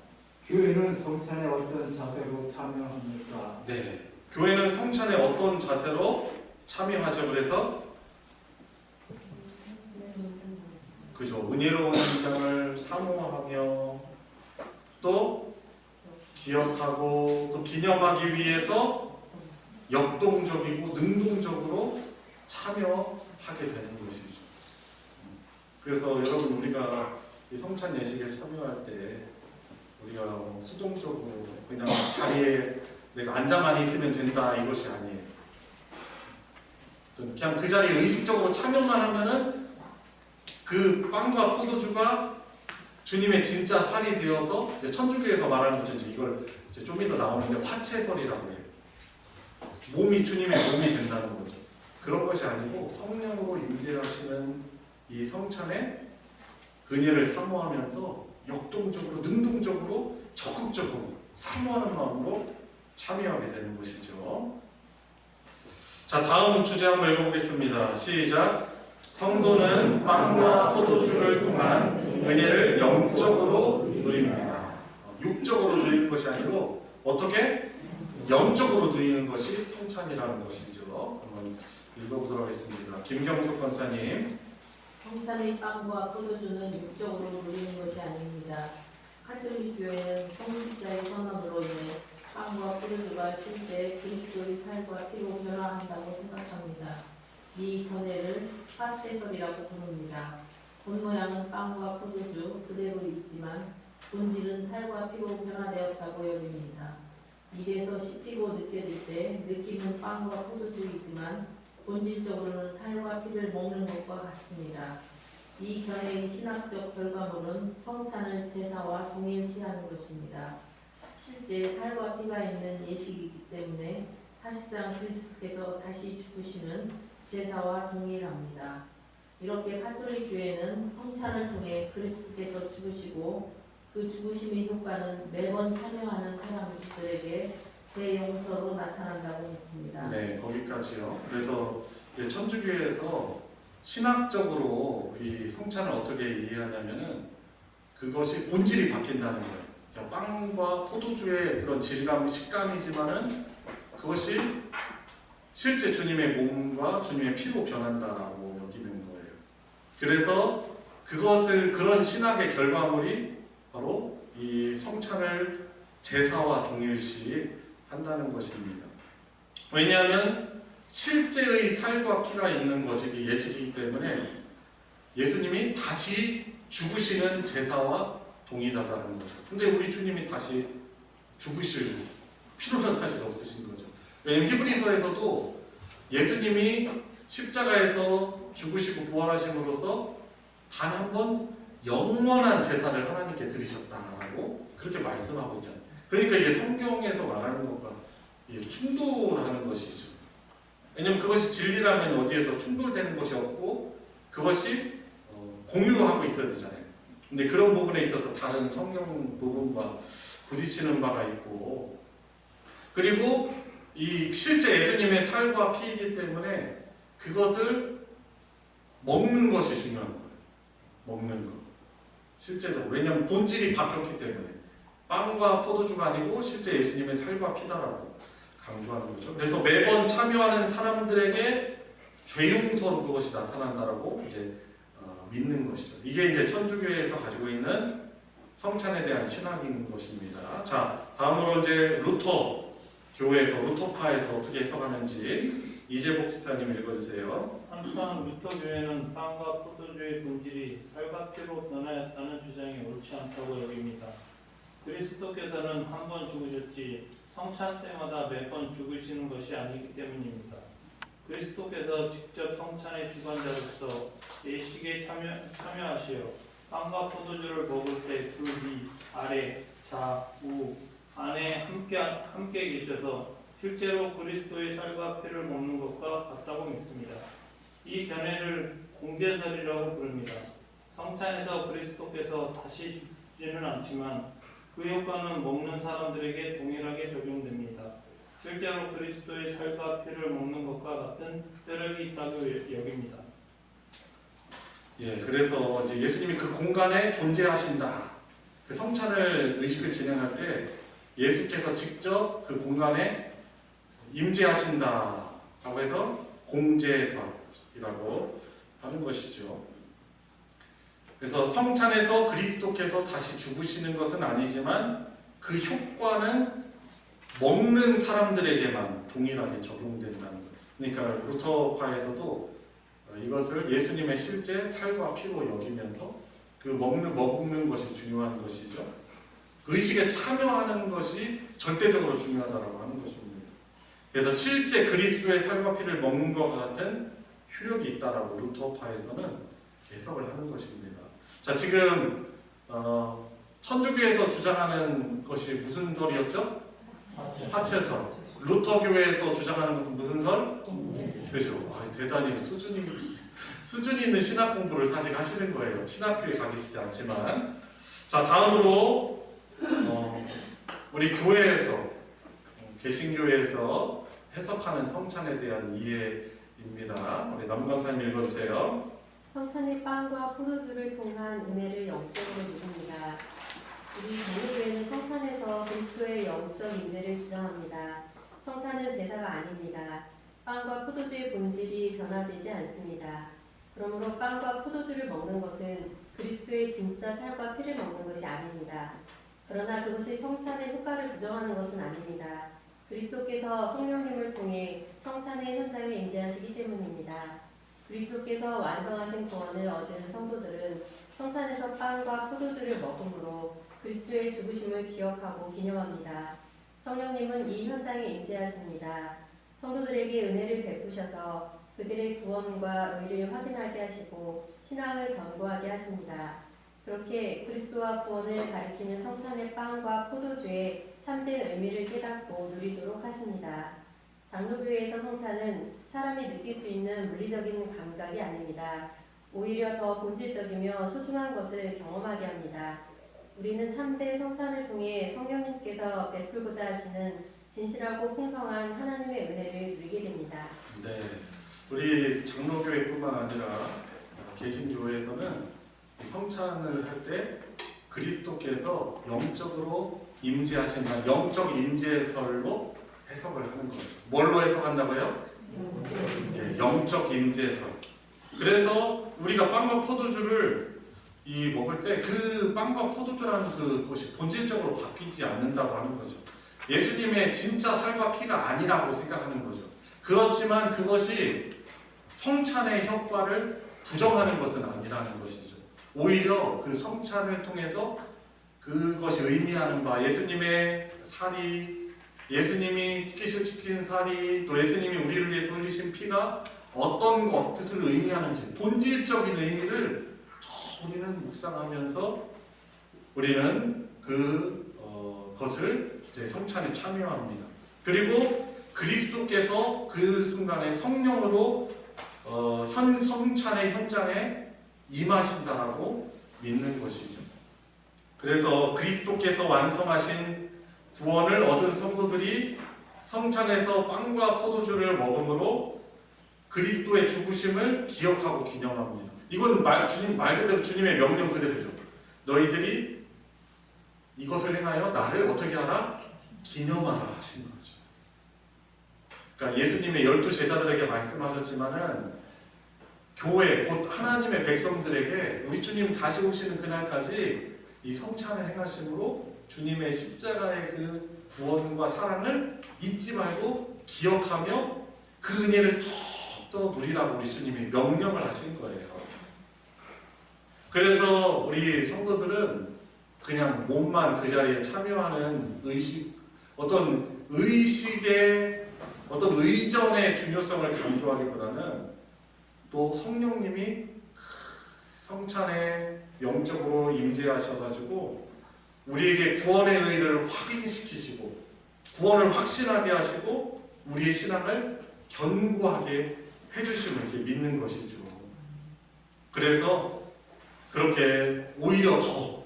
교회는 성찬에 어떤 자세로 참여합니까? 네. 교회는 성찬에 어떤 자세로 참여하죠? 그래서 그죠. 은혜로운 인장을 사모하며 또 기억하고 또 기념하기 위해서 역동적이고 능동적으로 참여하게 되는 것이죠. 그래서 여러분 우리가 이 성찬 예식에 참여할 때 우리가 수동적으로 그냥 자리에 내가 앉아만 있으면 된다 이것이 아니에요. 그냥 그 자리에 의식적으로 참여만 하면은 그 빵과 포도주가 주님의 진짜 살이 되어서 이제 천주교에서 말하는 거죠. 이걸 이제 좀 이따 나오는데 화채설이라고 해요. 주님의 몸이 된다는 거죠. 그런 것이 아니고 성령으로 임재하시는 이 성찬에 은혜를 사모하면서 역동적으로, 능동적으로, 적극적으로 사모하는 마음으로 참여하게 되는 것이죠. 자, 다음 주제 한번 읽어보겠습니다. 시작. 성도는 빵과 포도주를 통한 은혜를 영적으로 누립니다. 육적으로 누리는 것이 아니고 어떻게? 영적으로 누리는 것이 성찬이라는 것이죠. 한번 읽어보도록 하겠습니다. 김경석 권사님. 성찬의 빵과 포도주는 육적으로 누리는 것이 아닙니다. 카톨릭 교회는 성직자의 선언으로 인해 빵과 포도주가 실제 그리스도의 살과 피로 변화한다고 생각합니다. 이 견해를 화채설이라고 부릅니다. 본모양은 빵과 포도주 그대로 있지만 본질은 살과 피로 변화되었다고 여깁니다. 입에서 씹히고 느껴질 때 느낌은 빵과 포도주이지만 본질적으로는 살과 피를 먹는 것과 같습니다. 이 견해의 신학적 결과물은 성찬을 제사와 동일시하는 것입니다. 실제 살과 피가 있는 예식이기 때문에 사실상 그리스도께서 다시 죽으시는 제사와 동일합니다. 이렇게 가톨릭 교회는 성찬을 통해 그리스도께서 죽으시고 그 죽으심의 효과는 매번 참여하는 사람들에게 재용서로 나타난다고 믿습니다. 네, 거기까지요. 그래서 천주교에서 신학적으로 이 성찬을 어떻게 이해하냐면은 그것이 본질이 바뀐다는 거예요. 그러니까 빵과 포도주의 그런 질감, 식감이지만은 그것이 실제 주님의 몸과 주님의 피로 변한다라고 여기는 거예요. 그래서 그런 신학의 결과물이 바로 이 성찬을 제사와 동일시 한다는 것입니다. 왜냐하면 실제의 살과 피가 있는 것이 예식이기 때문에 예수님이 다시 죽으시는 제사와 동일하다는 거죠. 근데 우리 주님이 다시 죽으실 필요는 사실 없으신 거죠. 왜냐하면 히브리서에서도 예수님이 십자가에서 죽으시고 부활하심으로써 단 한 번 영원한 제사를 하나님께 드리셨다라고 그렇게 말씀하고 있잖아요. 그러니까 이게 성경에서 말하는 것과 충돌하는 것이죠. 왜냐하면 그것이 진리라면 어디에서 충돌되는 것이 없고 그것이 공유하고 있어야 되잖아요. 근데 그런 부분에 있어서 다른 성경 부분과 부딪히는 바가 있고, 그리고 이 실제 예수님의 살과 피이기 때문에 그것을 먹는 것이 중요한 거예요. 먹는 것. 실제적으로. 왜냐하면 본질이 바뀌었기 때문에. 빵과 포도주가 아니고 실제 예수님의 살과 피다라고 강조하는 거죠. 그래서 매번 참여하는 사람들에게 죄용서로 그것이 나타난다라고 이제 믿는 것이죠. 이게 이제 천주교에서 가지고 있는 성찬에 대한 신학인 것입니다. 자, 다음으로 이제 루터 교회에서 루터파에서 어떻게 해석하는지 이재복 지사님 읽어주세요. 한편 루터 교회는 빵과 포도주의 본질이 살과 피로 변하였다는 주장이 옳지 않다고 여깁니다. 그리스도께서는 한 번 죽으셨지 성찬 때마다 몇 번 죽으시는 것이 아니기 때문입니다. 그리스도께서 직접 성찬의 주관자로서 예식에 참여하시어 빵과 포도주를 먹을 때 그 위, 아래, 좌, 우, 안에 함께 계셔서 실제로 그리스도의 살과 피를 먹는 것과 같다고 믿습니다. 이 견해를 공제설이라고 부릅니다. 성찬에서 그리스도께서 다시 죽지는 않지만 그 효과는 먹는 사람들에게 동일하게 적용됩니다. 실제로 그리스도의 살과 피를 먹는 것과 같은 뼈력이 있다고 여깁니다. 예, 그래서 이제 예수님이 그 공간에 존재하신다. 그 성찬을 의식을 진행할 때 예수께서 직접 그 공간에 임재하신다라고 해서 공제설이라고 하는 것이죠. 그래서 성찬에서 그리스도께서 다시 죽으시는 것은 아니지만 그 효과는 먹는 사람들에게만 동일하게 적용된다는 것. 그러니까 루터파에서도 이것을 예수님의 실제 살과 피로 여기면서 그 먹는 것이 중요한 것이죠. 의식에 참여하는 것이 절대적으로 중요하다고 하는 것입니다. 그래서 실제 그리스도의 살과 피를 먹는 것과 같은 효력이 있다라고 루터파에서는 해석을 하는 것입니다. 자, 지금 천주교에서 주장하는 것이 무슨 설이었죠? 화채설. 루터교회에서 주장하는 것은 무슨 설? 그죠? 대단히 수준이 있는 신학 공부를 사실 하시는 거예요. 신학교에 가 계시지 않지만. 자, 다음으로 우리 교회에서 개신교회에서 해석하는 성찬에 대한 이해입니다. 우리 남강사님 읽어주세요. 성찬의 빵과 포도주를 통한 은혜를 영적으로 누립니다. 우리 장로교회는 성찬에서 그리스도의 영적 임재를 주장합니다. 성찬은 제사가 아닙니다. 빵과 포도주의 본질이 변화되지 않습니다. 그러므로 빵과 포도주를 먹는 것은 그리스도의 진짜 살과 피를 먹는 것이 아닙니다. 그러나 그것이 성찬의 효과를 부정하는 것은 아닙니다. 그리스도께서 성령님을 통해 성찬의 현장에 임재하시기 때문입니다. 그리스도께서 완성하신 구원을 얻은 성도들은 성찬에서 빵과 포도주를 먹음으로 그리스도의 죽으심을 기억하고 기념합니다. 성령님은 이 현장에 임재하십니다. 성도들에게 은혜를 베푸셔서 그들의 구원과 의를 확인하게 하시고 신앙을 견고하게 하십니다. 그렇게 그리스도와 구원을 가리키는 성찬의 빵과 포도주의 참된 의미를 깨닫고 누리도록 하십니다. 장로교회에서 성찬은 사람이 느낄 수 있는 물리적인 감각이 아닙니다. 오히려 더 본질적이며 소중한 것을 경험하게 합니다. 우리는 참된 성찬을 통해 성령님께서 베풀고자 하시는 진실하고 풍성한 하나님의 은혜를 누리게 됩니다. 네, 우리 장로교회뿐만 아니라 개신교회에서는 성찬을 할 때 그리스도께서 영적으로 임재하신다, 영적 임재설로 해석을 하는 거예요. 뭘로 해석한다고요? 네, 영적 임재설. 그래서 우리가 빵과 포도주를 먹을 때 그 빵과 포도주라는 그것이 본질적으로 바뀌지 않는다고 하는 거죠. 예수님의 진짜 살과 피가 아니라고 생각하는 거죠. 그렇지만 그것이 성찬의 효과를 부정하는 것은 아니라는 것이죠. 오히려 그 성찬을 통해서 그것이 의미하는 바, 예수님의 살이, 예수님이 지킨 살이, 또 예수님이 우리를 위해서 흘리신 피가 어떤 것을 의미하는지 본질적인 의미를 우리는 묵상하면서 우리는 그것을 이제 성찬에 참여합니다. 그리고 그리스도께서 그 순간에 성령으로 성찬의 현장에 임하신다라고 믿는 것이죠. 그래서 그리스도께서 완성하신 구원을 얻은 성도들이 성찬에서 빵과 포도주를 먹음으로 그리스도의 죽으심을 기억하고 기념합니다. 이건 주님 말 그대로 주님의 명령 그대로죠. 너희들이 이것을 행하여 나를 어떻게 하라? 기념하라 하신 거죠. 그러니까 예수님의 12제자들에게 말씀하셨지만은 교회, 곧 하나님의 백성들에게 우리 주님 다시 오시는 그날까지 이 성찬을 행하심으로 주님의 십자가의 그 구원과 사랑을 잊지 말고 기억하며 그 은혜를 더욱더 누리라고 우리 주님이 명령을 하신 거예요. 그래서 우리 성도들은 그냥 몸만 그 자리에 참여하는 어떤 의식의 어떤 의전의 중요성을 강조하기보다는 또 성령님이 성찬에 영적으로 임재하셔가지고 우리에게 구원의 의의를 확인시키시고 구원을 확신하게 하시고 우리의 신앙을 견고하게 해주심을 이렇게 믿는 것이죠. 그래서 그렇게 오히려 더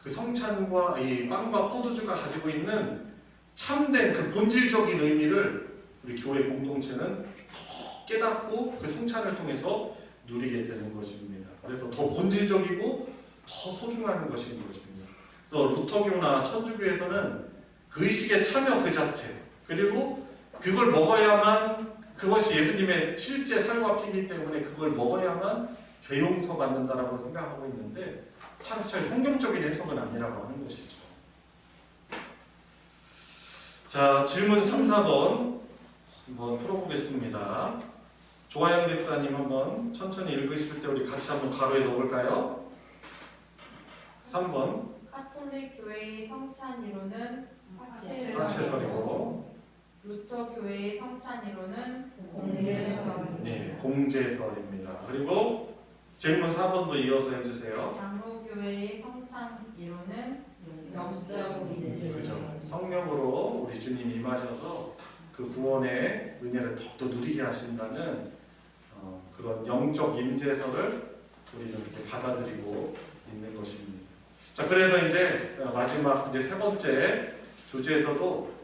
그 성찬과 이 빵과 포도주가 가지고 있는 참된 그 본질적인 의미를 우리 교회 공동체는 더 깨닫고 그 성찬을 통해서 누리게 되는 것입니다. 그래서 더 본질적이고 더 소중한 것인 것입니다. 그래서 루터교나 천주교에서는 그 의식의 참여 그 자체, 그리고 그걸 먹어야만, 그것이 예수님의 실제 살과 피이기 때문에 그걸 먹어야만 죄 용서 받는다라고 생각하고 있는데 사실 성경적인 해석은 아니라고 하는 것이죠. 자, 질문 3, 4번 한번 풀어보겠습니다. 조하영 백사님 한번 천천히 읽으실 때 우리 같이 한번 가로에 넣어볼까요? 3번 카톨릭 교회의 성찬 이론은 사체설이고, 루터 교회의 성찬 이론은 공제설. 네, 공제설입니다. 그리고 질문 4번도 이어서 해주세요. 장로교회의 성찬 이론은 영적 이제 그죠. 성령으로 우리 주님 임하셔서 그 구원의 은혜를 더욱더 누리게 하신다는 그런 영적 임재설을 우리는 이렇게 받아들이고 있는 것입니다. 자, 그래서 이제 마지막 이제 세 번째 주제에서도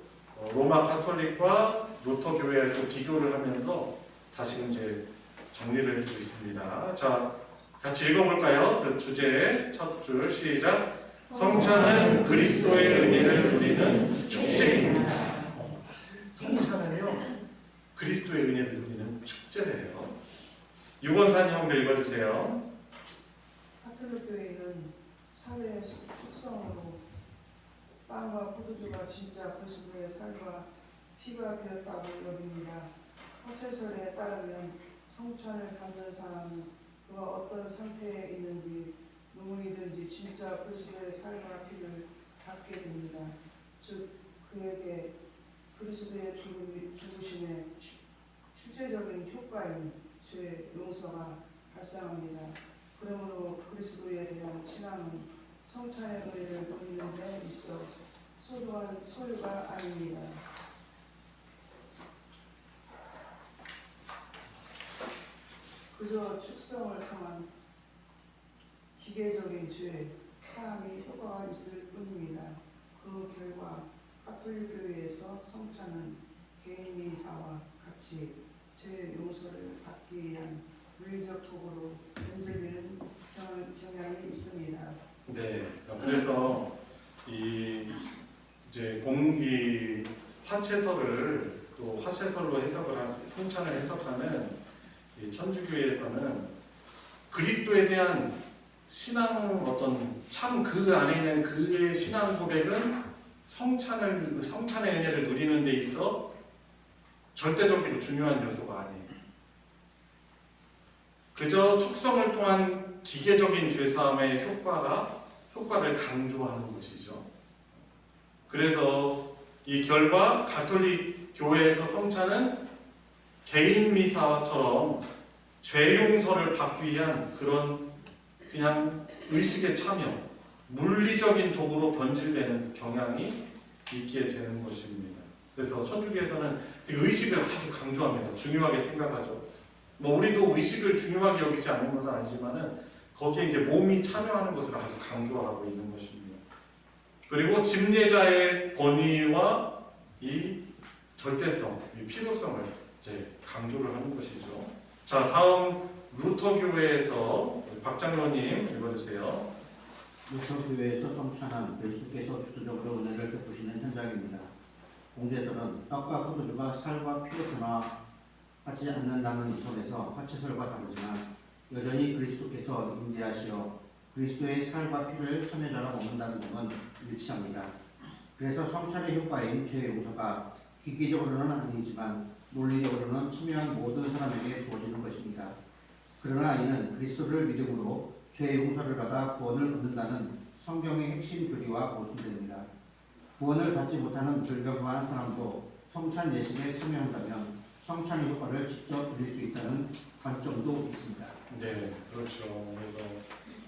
로마 가톨릭과 루터 교회의 또 비교를 하면서 다시 이제 정리를 해주고 있습니다. 자, 같이 읽어볼까요? 그 주제의 첫 줄 시작. 성찬은 그리스도의 은혜를 누리는 축제입니다. 성찬은요, 그리스도의 은혜를 누리는 축제래요. 유건사님 한번 읽어주세요. 카톨릭 교회는 사회의 축성으로 빵과 포도주가 진짜 그리스도의 살과 피가 되었다고 여깁니다. 화채설에 따르면 성찬을 받는 사람은 그가 어떤 상태에 있는지 누구이든지 진짜 그리스도의 살과 피를 받게 됩니다. 즉 그에게 그리스도의 죽으심의 실제적인 효과인 죄 용서가 발생합니다. 그러므로 그리스도에 대한 신앙은 성찬의 의를 누리는 데 있어 소중한 소유가 아닙니다. 그저 축성을 통한 기계적인 죄 사함이 효과가 있을 뿐입니다. 그 결과 가톨릭 교회에서 성찬은 개인 미사와 같이 죄 용서를 받기 위한 물리적 도구로 연결되는 경향이 있습니다. 네, 그래서 이 화채설을 또 화채설로 해석을 한 성찬을 해석하는 이 천주교에서는 그리스도에 대한 신앙 어떤 참 그 안에 있는 그의 신앙 고백은 성찬의 은혜를 누리는 데 있어 절대적이고 중요한 요소가 아니에요. 그저 축성을 통한 기계적인 죄사함의 효과를 강조하는 것이죠. 그래서 이 결과 가톨릭 교회에서 성찬은 개인 미사처럼 죄 용서를 받기 위한 그런 그냥 의식의 참여, 물리적인 도구로 변질되는 경향이 있게 되는 것입니다. 그래서 천주교에서는 의식을 아주 강조합니다. 중요하게 생각하죠. 우리도 의식을 중요하게 여기지 않는 것은 아니지만은 거기에 이제 몸이 참여하는 것을 아주 강조하고 있는 것입니다. 그리고 집례자의 권위와 이 절대성, 이 필요성을 이제 강조를 하는 것이죠. 자, 다음 루터 교회에서 박장로님 읽어주세요. 루터 교회에서 성찬은 그리스도께서 주도적으로 은혜를 베푸시는 현장입니다. 공제설은 떡과 포도주가 살과 피로 변화하지 않는다는 점에서 화채설과 다르지만 여전히 그리스도께서 임재하시어 그리스도의 살과 피를 참여자가 먹는다는 점은 일치합니다. 그래서 성찬의 효과인 죄 용서가 기계적으로는 아니지만 논리적으로는 참여한 모든 사람에게 주어지는 것입니다. 그러나 이는 그리스도를 믿음으로 죄 용서를 받아 구원을 얻는다는 성경의 핵심 교리와 모순됩니다. 구원을 받지 못하는 불경한 사람도 성찬 예식에 참여한다면 성찬의 효과를 직접 누릴 수 있다는 관점도 있습니다. 네, 그렇죠. 그래서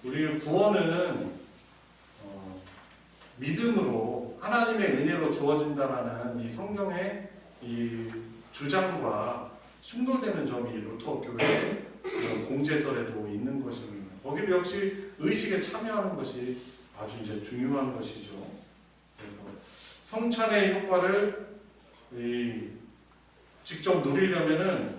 우리 구원은 믿음으로 하나님의 은혜로 주어진다라는 이 성경의 이 주장과 충돌되는 점이 루터 교회 공제설에도 있는 것입니다. 거기도 역시 의식에 참여하는 것이 아주 이제 중요한 것이죠. 그래서 성찬의 효과를 직접 누리려면은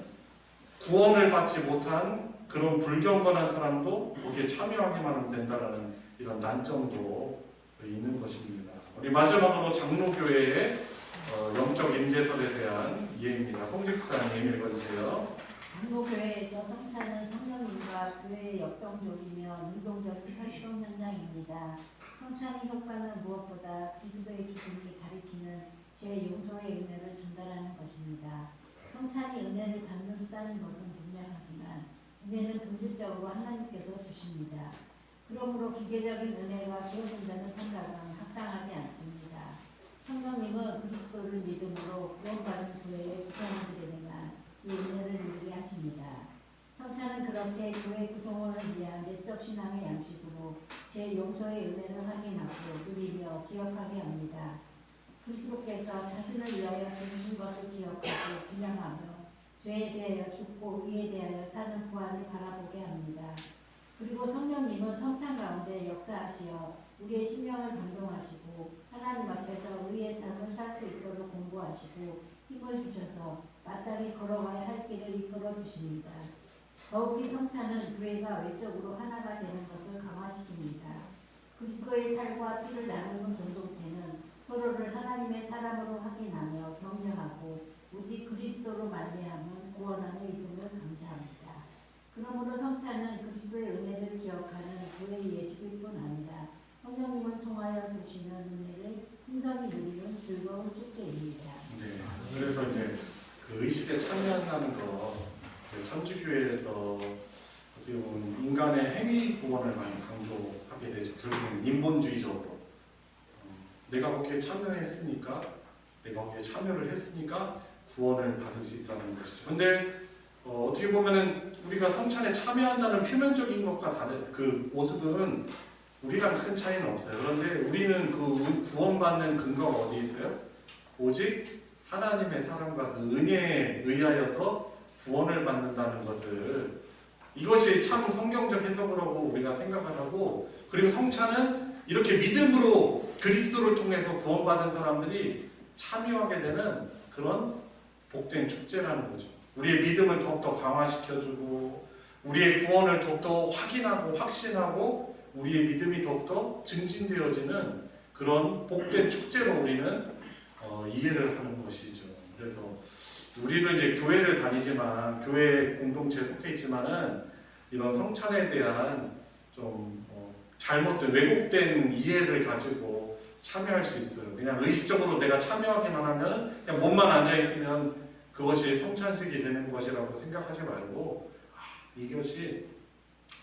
구원을 받지 못한 그런 불경건한 사람도 거기에 참여하기만 하면 된다라는 이런 난점도 있는 것입니다. 우리 마지막으로 장로교회의 영적 임재설에 대한 이해입니다. 송직사님 읽어주세요. 장로교회에서 성찬은 성령님과 교회의 역동적이며 능동적인 활동 현장입니다. 성찬의 효과는 무엇보다 그리스도의 죽음이 가리키는 죄 용서의 은혜를 전달하는 것입니다. 성찬이 은혜를 받는다는 것은 분명하지만 은혜는 본질적으로 하나님께서 주십니다. 그러므로 기계적인 은혜가 주어진다는 생각은 합당하지 않습니다. 성령님은 그리스도를 믿음으로 구원받은 교회의 구성원들에게만 이 은혜를 누리게 하십니다. 성찬은 그렇게 교회 구성원을 위한 내적 신앙의 양식으로 제 용서의 은혜를 확인하고 누리며 기억하게 합니다. 그리스도께서 자신을 위하여 죽으신 것을 기억하고 기념하며 죄에 대하여 죽고 의에 대하여 사는 부활을 바라보게 합니다. 그리고 성령님은 성찬 가운데 역사하시어 우리의 심령을 감동하시고 하나님 앞에서 의의 삶을 살 수 있도록 공부하시고 힘을 주셔서 마땅히 걸어가야 할 길을 이끌어 주십니다. 더욱이 성찬은 교회가 외적으로 하나가 되는 것을 강화시킵니다. 그리스도의 살과 피를 나누는 공동체는 서로를 하나님의 사람으로 확인하며 격려하고 오직 그리스도로 말미암은 구원 안에 있음을 감사합니다. 그러므로 성찬은 그리스도의 은혜를 기억하는 교회의 예식일 뿐 아니라 성령님을 통하여 주시는 은혜를 풍성히 누리는 즐거운 축제입니다. 네, 그래서 이제 그 의식에 참여한다는 거 천주교회에서 어떻게 보면 인간의 행위 구원을 많이 강조하게 되죠. 결국은 인본주의적으로 내가 거기에 참여했으니까 내가 거기에 참여를 했으니까 구원을 받을 수 있다는 것이죠. 근데 어떻게 보면은 우리가 성찬에 참여한다는 표면적인 것과 다른 그 모습은 우리랑 큰 차이는 없어요. 그런데 우리는 그 구원받는 근거가 어디 있어요? 오직 하나님의 사랑과 그 은혜에 의하여서 구원을 받는다는 것을 이것이 참 성경적 해석을 하고 우리가 생각을 하고 그리고 성찬은 이렇게 믿음으로 그리스도를 통해서 구원받은 사람들이 참여하게 되는 그런 복된 축제라는 거죠. 우리의 믿음을 더욱더 강화시켜주고 우리의 구원을 더욱더 확인하고 확신하고 우리의 믿음이 더욱더 증진되어지는 그런 복된 축제로 우리는 이해를 하는 것이죠. 그래서 우리도 이제 교회를 다니지만 교회 공동체에 속해 있지만은 이런 성찬에 대한 좀 잘못된 왜곡된 이해를 가지고 참여할 수 있어요. 그냥 의식적으로 내가 참여하기만 하면 그냥 몸만 앉아 있으면 그것이 성찬식이 되는 것이라고 생각하지 말고 이것이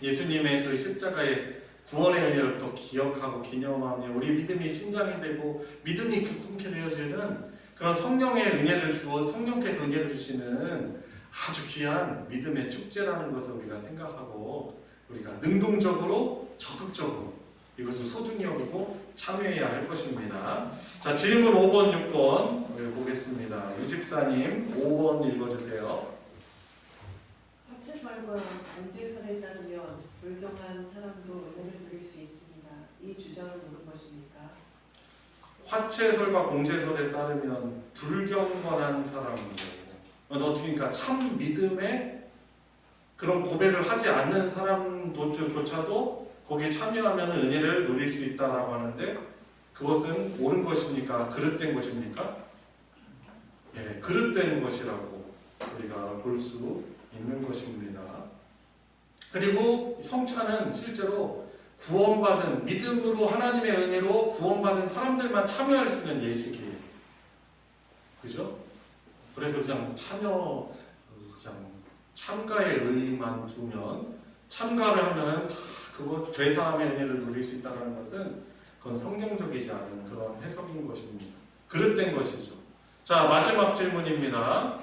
예수님의 그 십자가의 구원의 은혜를 또 기억하고 기념하며 우리 믿음이 신장이 되고 믿음이 굳건케 되어지는 그런 성령의 은혜를 주어 성령께서 은혜를 주시는 아주 귀한 믿음의 축제라는 것을 우리가 생각하고 우리가 능동적으로 적극적으로 이것을 소중히 여기고 참여해야 할 것입니다. 자, 질문 5번, 6번 보겠습니다. 유집사님 5번 읽어주세요. 화채설과 공제설에 따르면 불경한 사람도 은혜를 누릴 수 있습니다. 이 주장은 옳은 것입니까? 화채설과 공제설에 따르면 불경건한 사람도 어떻게 참 믿음에 그런 고백을 하지 않는 사람조차도 거기에 참여하면 은혜를 누릴 수 있다라고 하는데 그것은 옳은 것입니까? 그릇된 것입니까? 예, 그릇된 것이라고 우리가 볼 수 있는 것입니다. 그리고 성찬은 실제로 구원받은 믿음으로 하나님의 은혜로 구원받은 사람들만 참여할 수 있는 예식이에요. 그죠? 그래서 그냥 참가의 의의만 두면 참가를 하면은 다 그거 죄사함의 은혜를 누릴 수 있다는 것은 그건 성경적이지 않은 그런 해석인 것입니다. 그릇된 것이죠. 자, 마지막 질문입니다.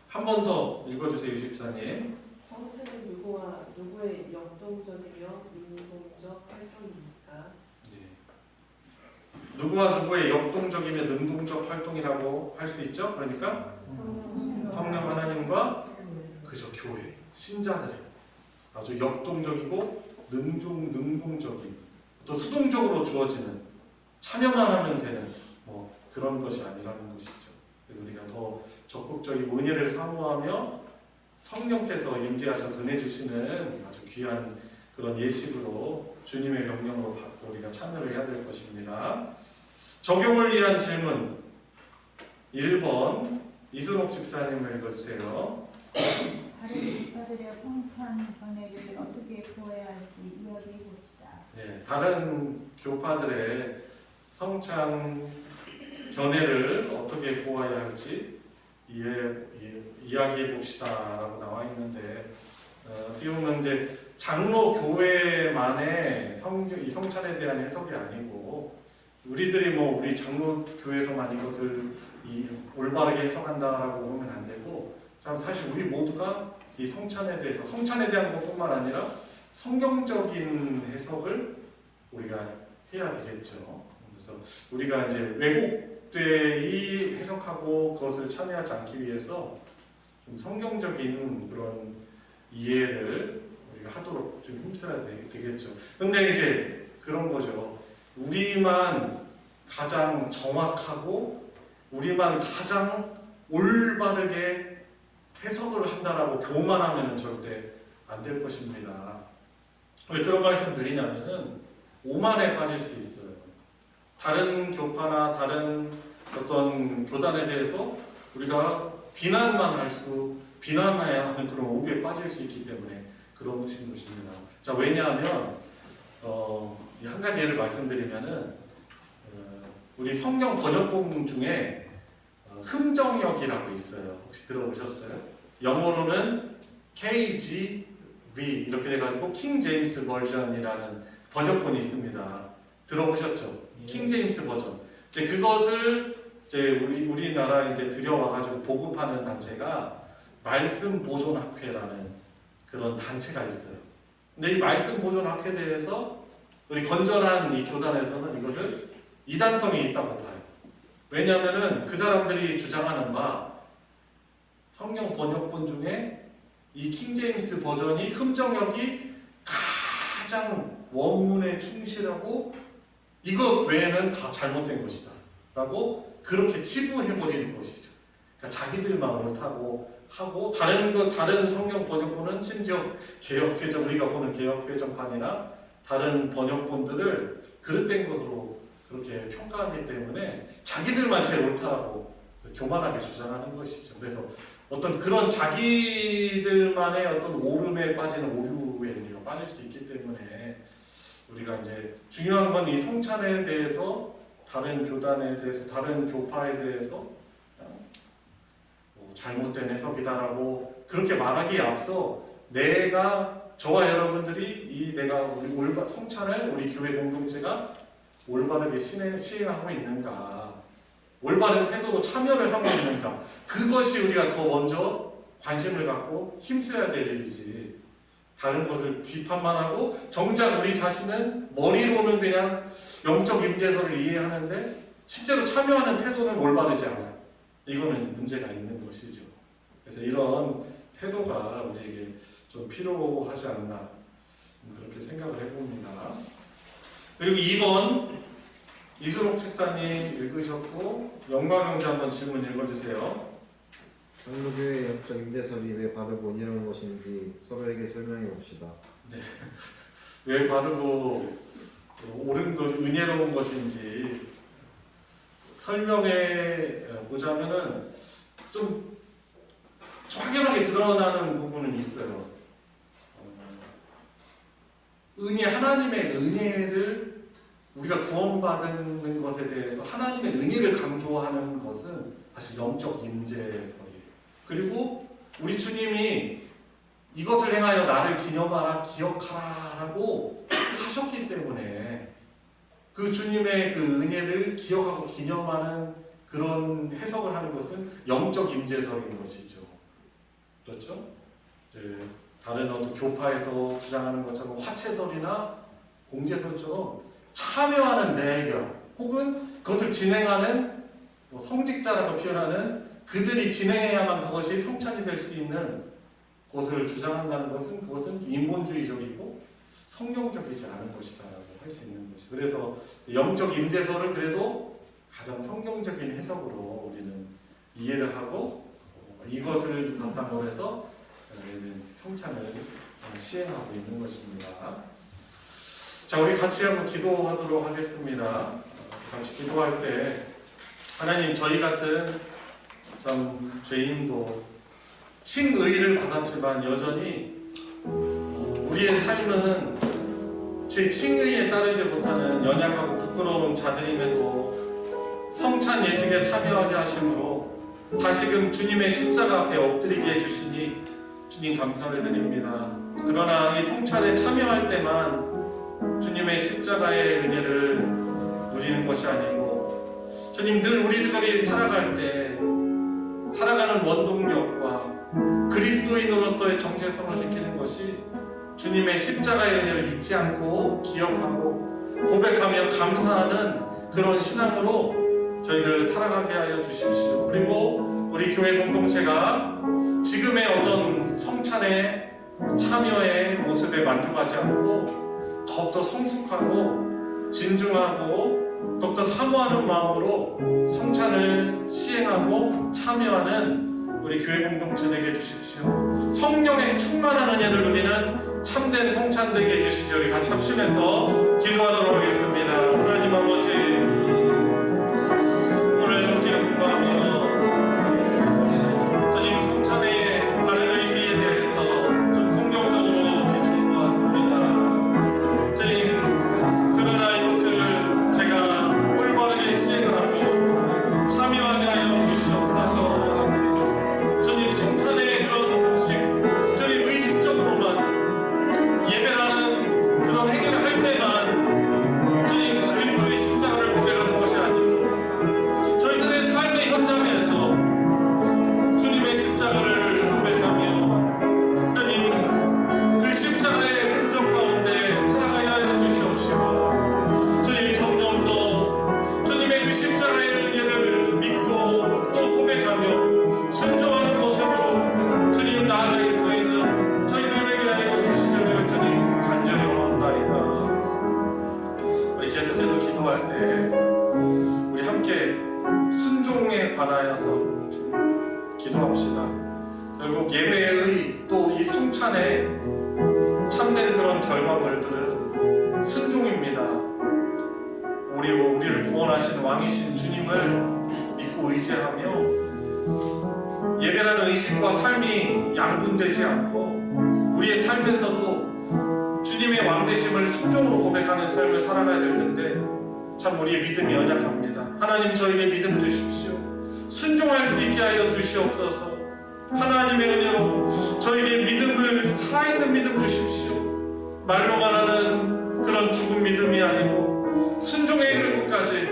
한 번 더 읽어주세요, 유집사님. 성찬은 누구의 역동적이며 능동적 활동입니까? 누구와 누구의 역동적이며 능동적 활동이라고 할 수 있죠? 그러니까 성령 하나님과 그저 교회, 신자들의 아주 역동적이고 능동적인 또 수동적으로 주어지는 참여만 하면 되는 그런 것이 아니라는 것이죠. 그래서 우리가 더 적극적인 은혜를 사모하며 성령께서 임재하셔서 은혜 주시는 아주 귀한 그런 예식으로 주님의 명령으로 받고 우리가 참여를 해야 될 것입니다. 적용을 위한 질문 1번 이순옥 집사님을 읽어주세요. 다른 교파들의 성찬 견해를 어떻게 구해야 할지 이야기해 봅시다. 네, 다른 교파들의 성찬 견해를 어떻게 보아야 할지 이야기해 봅시다라고 나와 있는데 어떻게 보면 이제 장로 교회만의 이 성찬에 대한 해석이 아니고 우리들이 우리 장로 교회에서만 이것을 올바르게 해석한다라고 보면 안 되고 참 사실 우리 모두가 이 성찬에 대한 것뿐만 아니라 성경적인 해석을 우리가 해야 되겠죠. 그래서 우리가 이제 왜곡되이 해석하고 그것을 참여하지 않기 위해서 좀 성경적인 그런 이해를 우리가 하도록 좀 힘써야 되겠죠. 근데 이제 그런 거죠. 우리만 가장 정확하고 우리만 가장 올바르게 해석을 한다라고 교만하면 절대 안 될 것입니다. 왜 그런 말씀 드리냐면은 오만에 빠질 수 있어요. 다른 교파나 다른 어떤 교단에 대해서 우리가 비난해야 하는 그런 오류에 빠질 수 있기 때문에 그런 것인 것입니다. 자, 왜냐하면 한 가지 예를 말씀드리면은 우리 성경 번역본 중에 흠정역이라고 있어요. 혹시 들어보셨어요? 영어로는 KJV 이렇게 돼가지고 킹 제임스 버전이라는 번역본이 있습니다. 들어보셨죠? 킹 제임스 버전. 이제 그것을 우리나라에 들여와가지고 보급하는 단체가 말씀 보존학회라는 그런 단체가 있어요. 근데 이 말씀 보존학회에 대해서 우리 건전한 이 교단에서는 이것을 이단성이 있다고 봐요. 왜냐하면은 그 사람들이 주장하는 바 성경 번역본 중에 이 킹제임스 버전이 흠정역이 가장 원문에 충실하고 이것 외에는 다 잘못된 것이다 라고 그렇게 치부해버리는 것이죠. 그러니까 자기들만 옳다고 하고 다른 성경 번역본은 심지어 개역개정 우리가 보는 개역개정판이나 다른 번역본들을 그릇된 것으로 그렇게 평가하기 때문에 자기들만 제일 옳다라고 교만하게 주장하는 것이죠. 그래서 어떤 그런 자기들만의 어떤 오름에 빠지는 오류에 우리가 빠질 수 있기 때문에 우리가 이제 중요한 건 이 성찬에 대해서 다른 교단에 대해서 다른 교파에 대해서 잘못된 해석이다라고 그렇게 말하기에 앞서 저와 여러분들이 우리 성찬을 우리 교회 공동체가 올바르게 시행하고 있는가, 올바른 태도로 참여를 하고 있는가, 그것이 우리가 더 먼저 관심을 갖고 힘써야 될 일이지 다른 것을 비판만 하고 정작 우리 자신은 머리로는 그냥 영적 임재서를 이해하는데 실제로 참여하는 태도는 올바르지 않아요. 이거는 문제가 있는 것이죠. 그래서 이런 태도가 우리에게 좀 필요하지 않나 그렇게 생각을 해봅니다. 그리고 2번 이순옥 책사님 읽으셨고 영광형제 한번 질문 읽어주세요. 장로교회 영적 임재설이 왜 바르고 온유한 것인지 서로에게 설명해 봅시다. 네. 왜 바르고 옳은 것, 은혜로운 것인지 설명해 보자면은 좀 확연하게 드러나는 부분은 있어요. 하나님의 은혜를 우리가 구원받는 것에 대해서 하나님의 은혜를 강조하는 것은 사실 영적 임재설이에요. 그리고 우리 주님이 이것을 행하여 나를 기념하라, 기억하라라고 하셨기 때문에 그 주님의 그 은혜를 기억하고 기념하는 그런 해석을 하는 것은 영적 임재설인 것이죠. 그렇죠? 이제 다른 어떤 교파에서 주장하는 것처럼 화채설이나 공제설처럼 참여하는 내견 혹은 그것을 진행하는 성직자라고 표현하는 그들이 진행해야만 그것이 성찬이 될 수 있는 것을 주장한다는 것은 그것은 인본주의적이고 성경적이지 않은 것이다라고 할 수 있는 것이. 그래서 영적 임재설을 그래도 가장 성경적인 해석으로 우리는 이해를 하고 이것을 바탕으로 해서 성찬을 시행하고 있는 것입니다. 자, 우리 같이 한번 기도하도록 하겠습니다. 같이 기도할 때 하나님, 저희 같은 참 죄인도 칭의를 받았지만 여전히 우리의 삶은 제 칭의에 따르지 못하는 연약하고 부끄러운 자들임에도 성찬 예식에 참여하게 하심으로 다시금 주님의 십자가 앞에 엎드리게 해주시니 주님 감사를 드립니다. 그러나 이 성찬에 참여할 때만 주님의 십자가의 은혜를 누리는 것이 아니고 주님, 늘 우리들이 살아갈 때 살아가는 원동력과 그리스도인으로서의 정체성을 지키는 것이 주님의 십자가의 은혜를 잊지 않고 기억하고 고백하며 감사하는 그런 신앙으로 저희들 살아가게 하여 주십시오. 그리고 우리 교회 공동체가 지금의 어떤 성찬의 참여의 모습에 만족하지 않고 더욱더 성숙하고 진중하고 더욱더 사모하는 마음으로 성찬을 시행하고 참여하는 우리 교회 공동체 되게 해주십시오. 성령의 충만한 은혜를 누리는 참된 성찬 되게 해주십시오. 우리 같이 합심해서 기도하도록 하겠습니다. 하나님 아버지, 오늘 함께 공부하며 주님 성찬의 바른 의미에 대해서 좀 성경적으로 비추어 보았습니다. 주님, 그러나 이것을 제가 올바르게 시행하고 참여하게 하여 주시옵소서. 주님, 성찬의 그런 주님 의식적으로만 예배라는 그런 행위를 할 때만 주님 그리스도의 십자가를 고백하는 것이 아니고 저희들의 삶의 현장에서 주님의 십자가를 고백하며 주님 그 십자가의 흔적 가운데 살아가야 하여 주시옵시고 주님, 점점 더 주님의 그 십자가의 은혜를 믿고 또 고백하며 순종하는 모습으로 주님 나아갈 수 있는 저희들 되게 하여 주시기를 주님 간절히 원하옵나이다. 우리 계속해서 기도할 때 우리 함께 순종에 관하여서 좀 기도합시다. 결국 예배의 또 이 성찬의 참된 그런 결과물들은 순종입니다. 우리를 구원하신 왕이신 주님을 믿고 의지하며 예배라는 의식과 삶이 양분되지 않고 우리의 삶에서도 주님의 왕되심을 순종으로 고백하는 삶을 살아가야 될 텐데 참 우리의 믿음이 연약합니다. 하나님, 저에게 믿음 주십시오. 순종할 수 있게 하여 주시옵소서. 하나님의 은혜로 저에게 믿음을, 살아있는 믿음 주십시오. 말로만 하는 그런 죽은 믿음이 아니고 순종의 이르기까지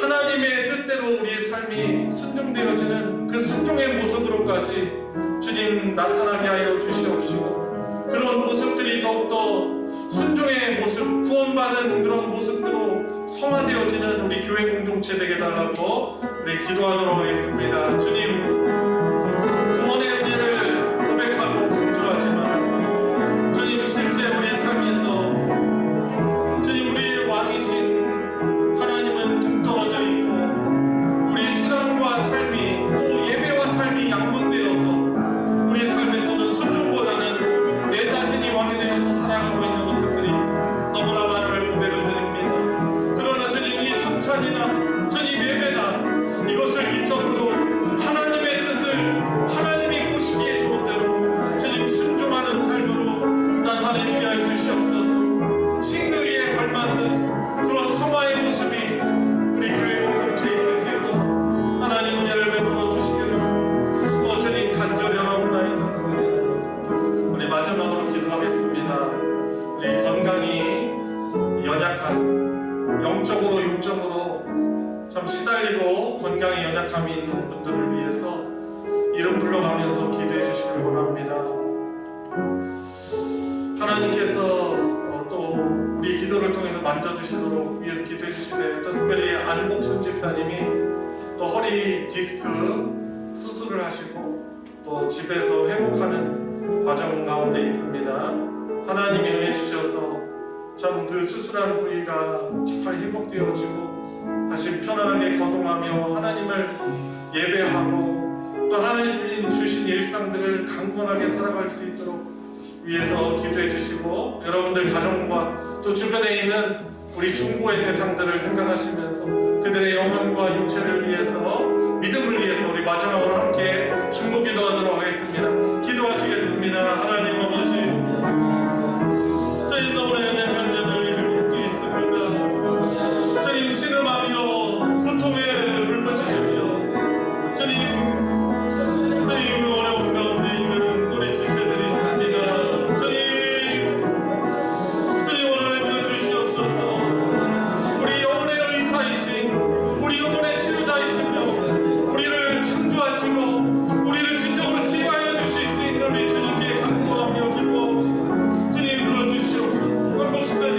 하나님의 뜻대로 우리의 삶이 순종되어지는 그 순종의 모습으로까지 주님 나타나게 하여 주시옵시고 그런 모습들이 더욱더 순종의 모습, 구원받은 그런 모습들로 성화되어지는 우리 교회 공동체 되게 달라고 우리 기도하도록 하겠습니다. 주님, 구원의 은혜를 고백하고 강조하지만 주님, 실제 우리의 삶에서 주님, 우리의 왕이신 하나님은 동떨어져 있고 우리의 신앙과 삶이 또 예배와 삶이 양분되어서 우리의 삶에서는 순종보다는 내 자신이 왕이 되어서 살아가고 있는 모습들이 너무나 많음을 고백을 드립니다. 그러나 주님, 이 성찬이나 주님 예배나 이것을 기점으로 하나님의 뜻을 있는 분들을 위해서 이름 불러가면서 기도해 주시길 원합니다. 하나님께서 또 우리 기도를 통해서 만져주시도록 위해서 기도해 주시되, 또 특별히 안복순 집사님이 또 허리 디스크 수술을 하시고 또 집에서 회복하는 과정 가운데 있습니다. 하나님이 은혜 주셔서 참 그 수술한 부위가 잘 회복되어지고 다시 편안하게 거동하며 하나님을 예배하고 또 하나님이 주신 일상들을 강건하게 살아갈 수 있도록 위해서 기도해 주시고, 여러분들 가정과 또 주변에 있는 우리 중보의 대상들을 생각하시면서 그들의 영혼과 육체를 위해서, 믿음을 위해서 우리 마지막으로 함께 중보 기도하도록 하겠습니다. 기도하시겠습니다. 하나님 아버지, 주님 너무나 연약한 자들을 믿고 있습니다. 주님 신음하며 고통에 울부짖으며 주님 어려운 가운데 있는 우리 지체들이 있습니다. 주님 오늘 은혜 주시옵소서. 우리 영혼의 의사이신, 우리 영혼의 치유자이시며 우리를 창조하시고 우리를 진정으로 치유하여 주실 수 있는 우리 주님께 간구하며 기도하옵니다. 주님 들어주시옵소서. 원복수사님,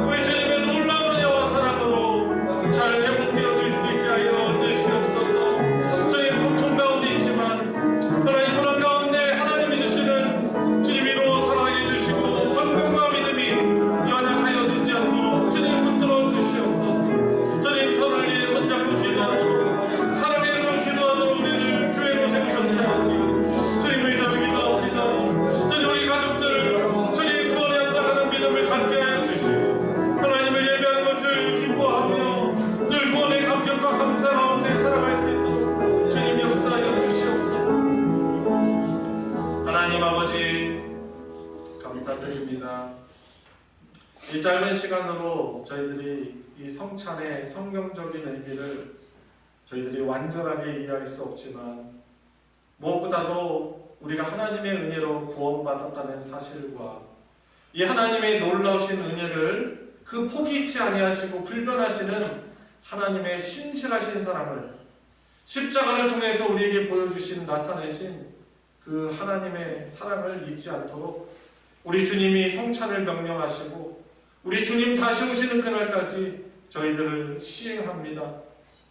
우리 주님의 놀라운 은혜와 사랑으로 잘 회복되어 줄 수 있게 하여 주시옵소서. 주님 고통 가운데 있지만 하나님 그런 가운데 하나님이 주시는 주님 위로 사랑해 주시고 건강과 믿음이 연약하여 지지 않도록 주님 붙들어 주시옵소서. 주님 손을 위해 손잡고 기도하도록 사랑의 눈을 기도하도록 우리를 교회로 세우셨사오니 주님 의자를 기도합니다. 주님 우리 가족들 주님 구원에 합당하는 믿음을 갖게 하여 주시고 하나님을 예배하는 것을 기뻐하며 늘 구원의 감격과 감사 가운데 살아갈 수 있도록 주님 역사하여 주시옵소서. 하나님 아버지 감사드립니다. 이 짧은 시간으로 저희들이 이 성찬의 성경적인 의미를 저희들이 완전하게 이해할 수 없지만 무엇보다도 우리가 하나님의 은혜로 구원받았다는 사실과 이 하나님의 놀라우신 은혜를 그 포기치 아니하시고 불변하시는 하나님의 신실하신 사랑을 십자가를 통해서 우리에게 보여주신 나타내신 그 하나님의 사랑을 잊지 않도록 우리 주님이 성찬을 명령하시고 우리 주님 다시 오시는 그날까지 저희들을 시행합니다.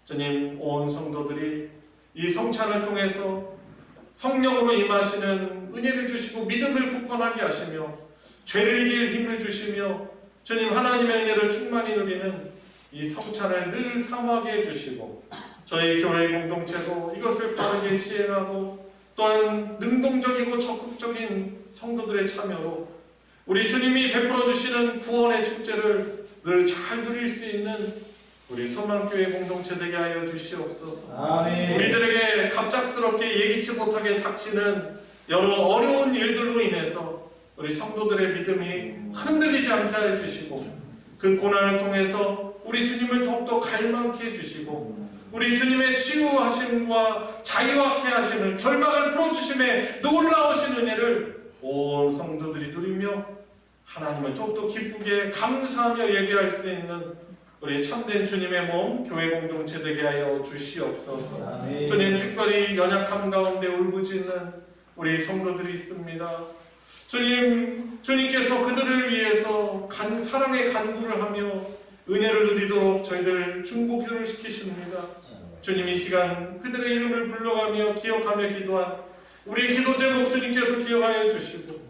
주님 온 성도들이 이 성찬을 통해서 성령으로 임하시는 은혜를 주시고 믿음을 굳건하게 하시며 죄를 이길 힘을 주시며 주님 하나님의 은혜를 충만히 누리는 이 성찬을 늘 사모하게 해주시고 저희 교회 공동체도 이것을 빠르게 시행하고 또한 능동적이고 적극적인 성도들의 참여로 우리 주님이 베풀어 주시는 구원의 축제를 늘 잘 누릴 수 있는 우리 소망교회 공동체 되게 하여 주시옵소서. 아멘. 우리들에게 갑작스럽게 예기치 못하게 닥치는 여러 어려운 일들로 인해서 우리 성도들의 믿음이 흔들리지 않게 하여 주시고 그 고난을 통해서 우리 주님을 더욱더 갈망케 해주시고 우리 주님의 치유하심과 자유하게 하시는 결박을 풀어주심에 놀라우신 은혜를 온 성도들이 누리며 하나님을 더욱더 기쁘게 감사하며 예배할 수 있는 우리 참된 주님의 몸 교회 공동체 되게 하여 주시옵소서. 아멘. 주님 특별히 연약함 가운데 울부짖는 우리 성도들이 있습니다. 주님께서 그들을 위해서 사랑의 간구를 하며 은혜를 누리도록 저희들 중보기도를 시키십니다. 주님 이 시간 그들의 이름을 불러가며 기억하며 기도한 우리 기도 제목 주님께서 기억하여 주시고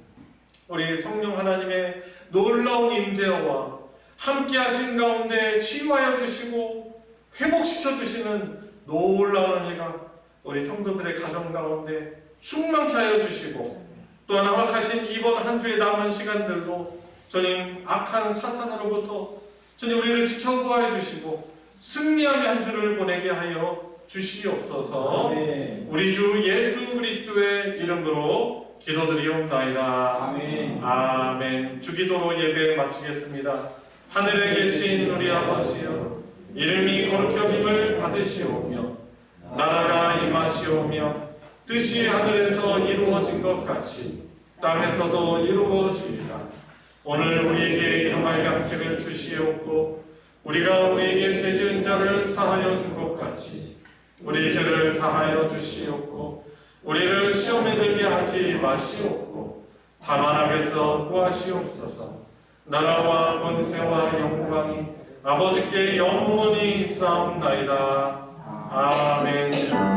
우리 성령 하나님의 놀라운 임재와 함께 하신 가운데 치유하여 주시고 회복시켜 주시는 놀라운 은혜가 우리 성도들의 가정 가운데 충만케 하여 주시고 또한 허락하신 이번 한 주의 남은 시간들도 주님 악한 사탄으로부터 주님 우리를 지켜보아 주시고 승리하며 한 주를 보내게 하여 주시옵소서. 아멘. 우리 주 예수 그리스도의 이름으로 기도드리옵나이다. 아멘. 아멘. 주기도로 예배 마치겠습니다. 하늘에 계신 우리 아버지여, 이름이 거룩히 여김을 받으시오며 나라가 임하시오며 뜻이 하늘에서 이루어진 것 같이 땅에서도 이루어지리라. 오늘 우리에게 일용할 양식을 주시옵고 우리가 우리에게 죄 지은 자를 사하여 준 것 같이 우리 죄를 사하여 주시옵고 우리를 시험에 들게 하지 마시옵고 다만 악에서 구하시옵소서. 나라와 권세와 영광이 아버지께 영원히 있사옵나이다. 아멘.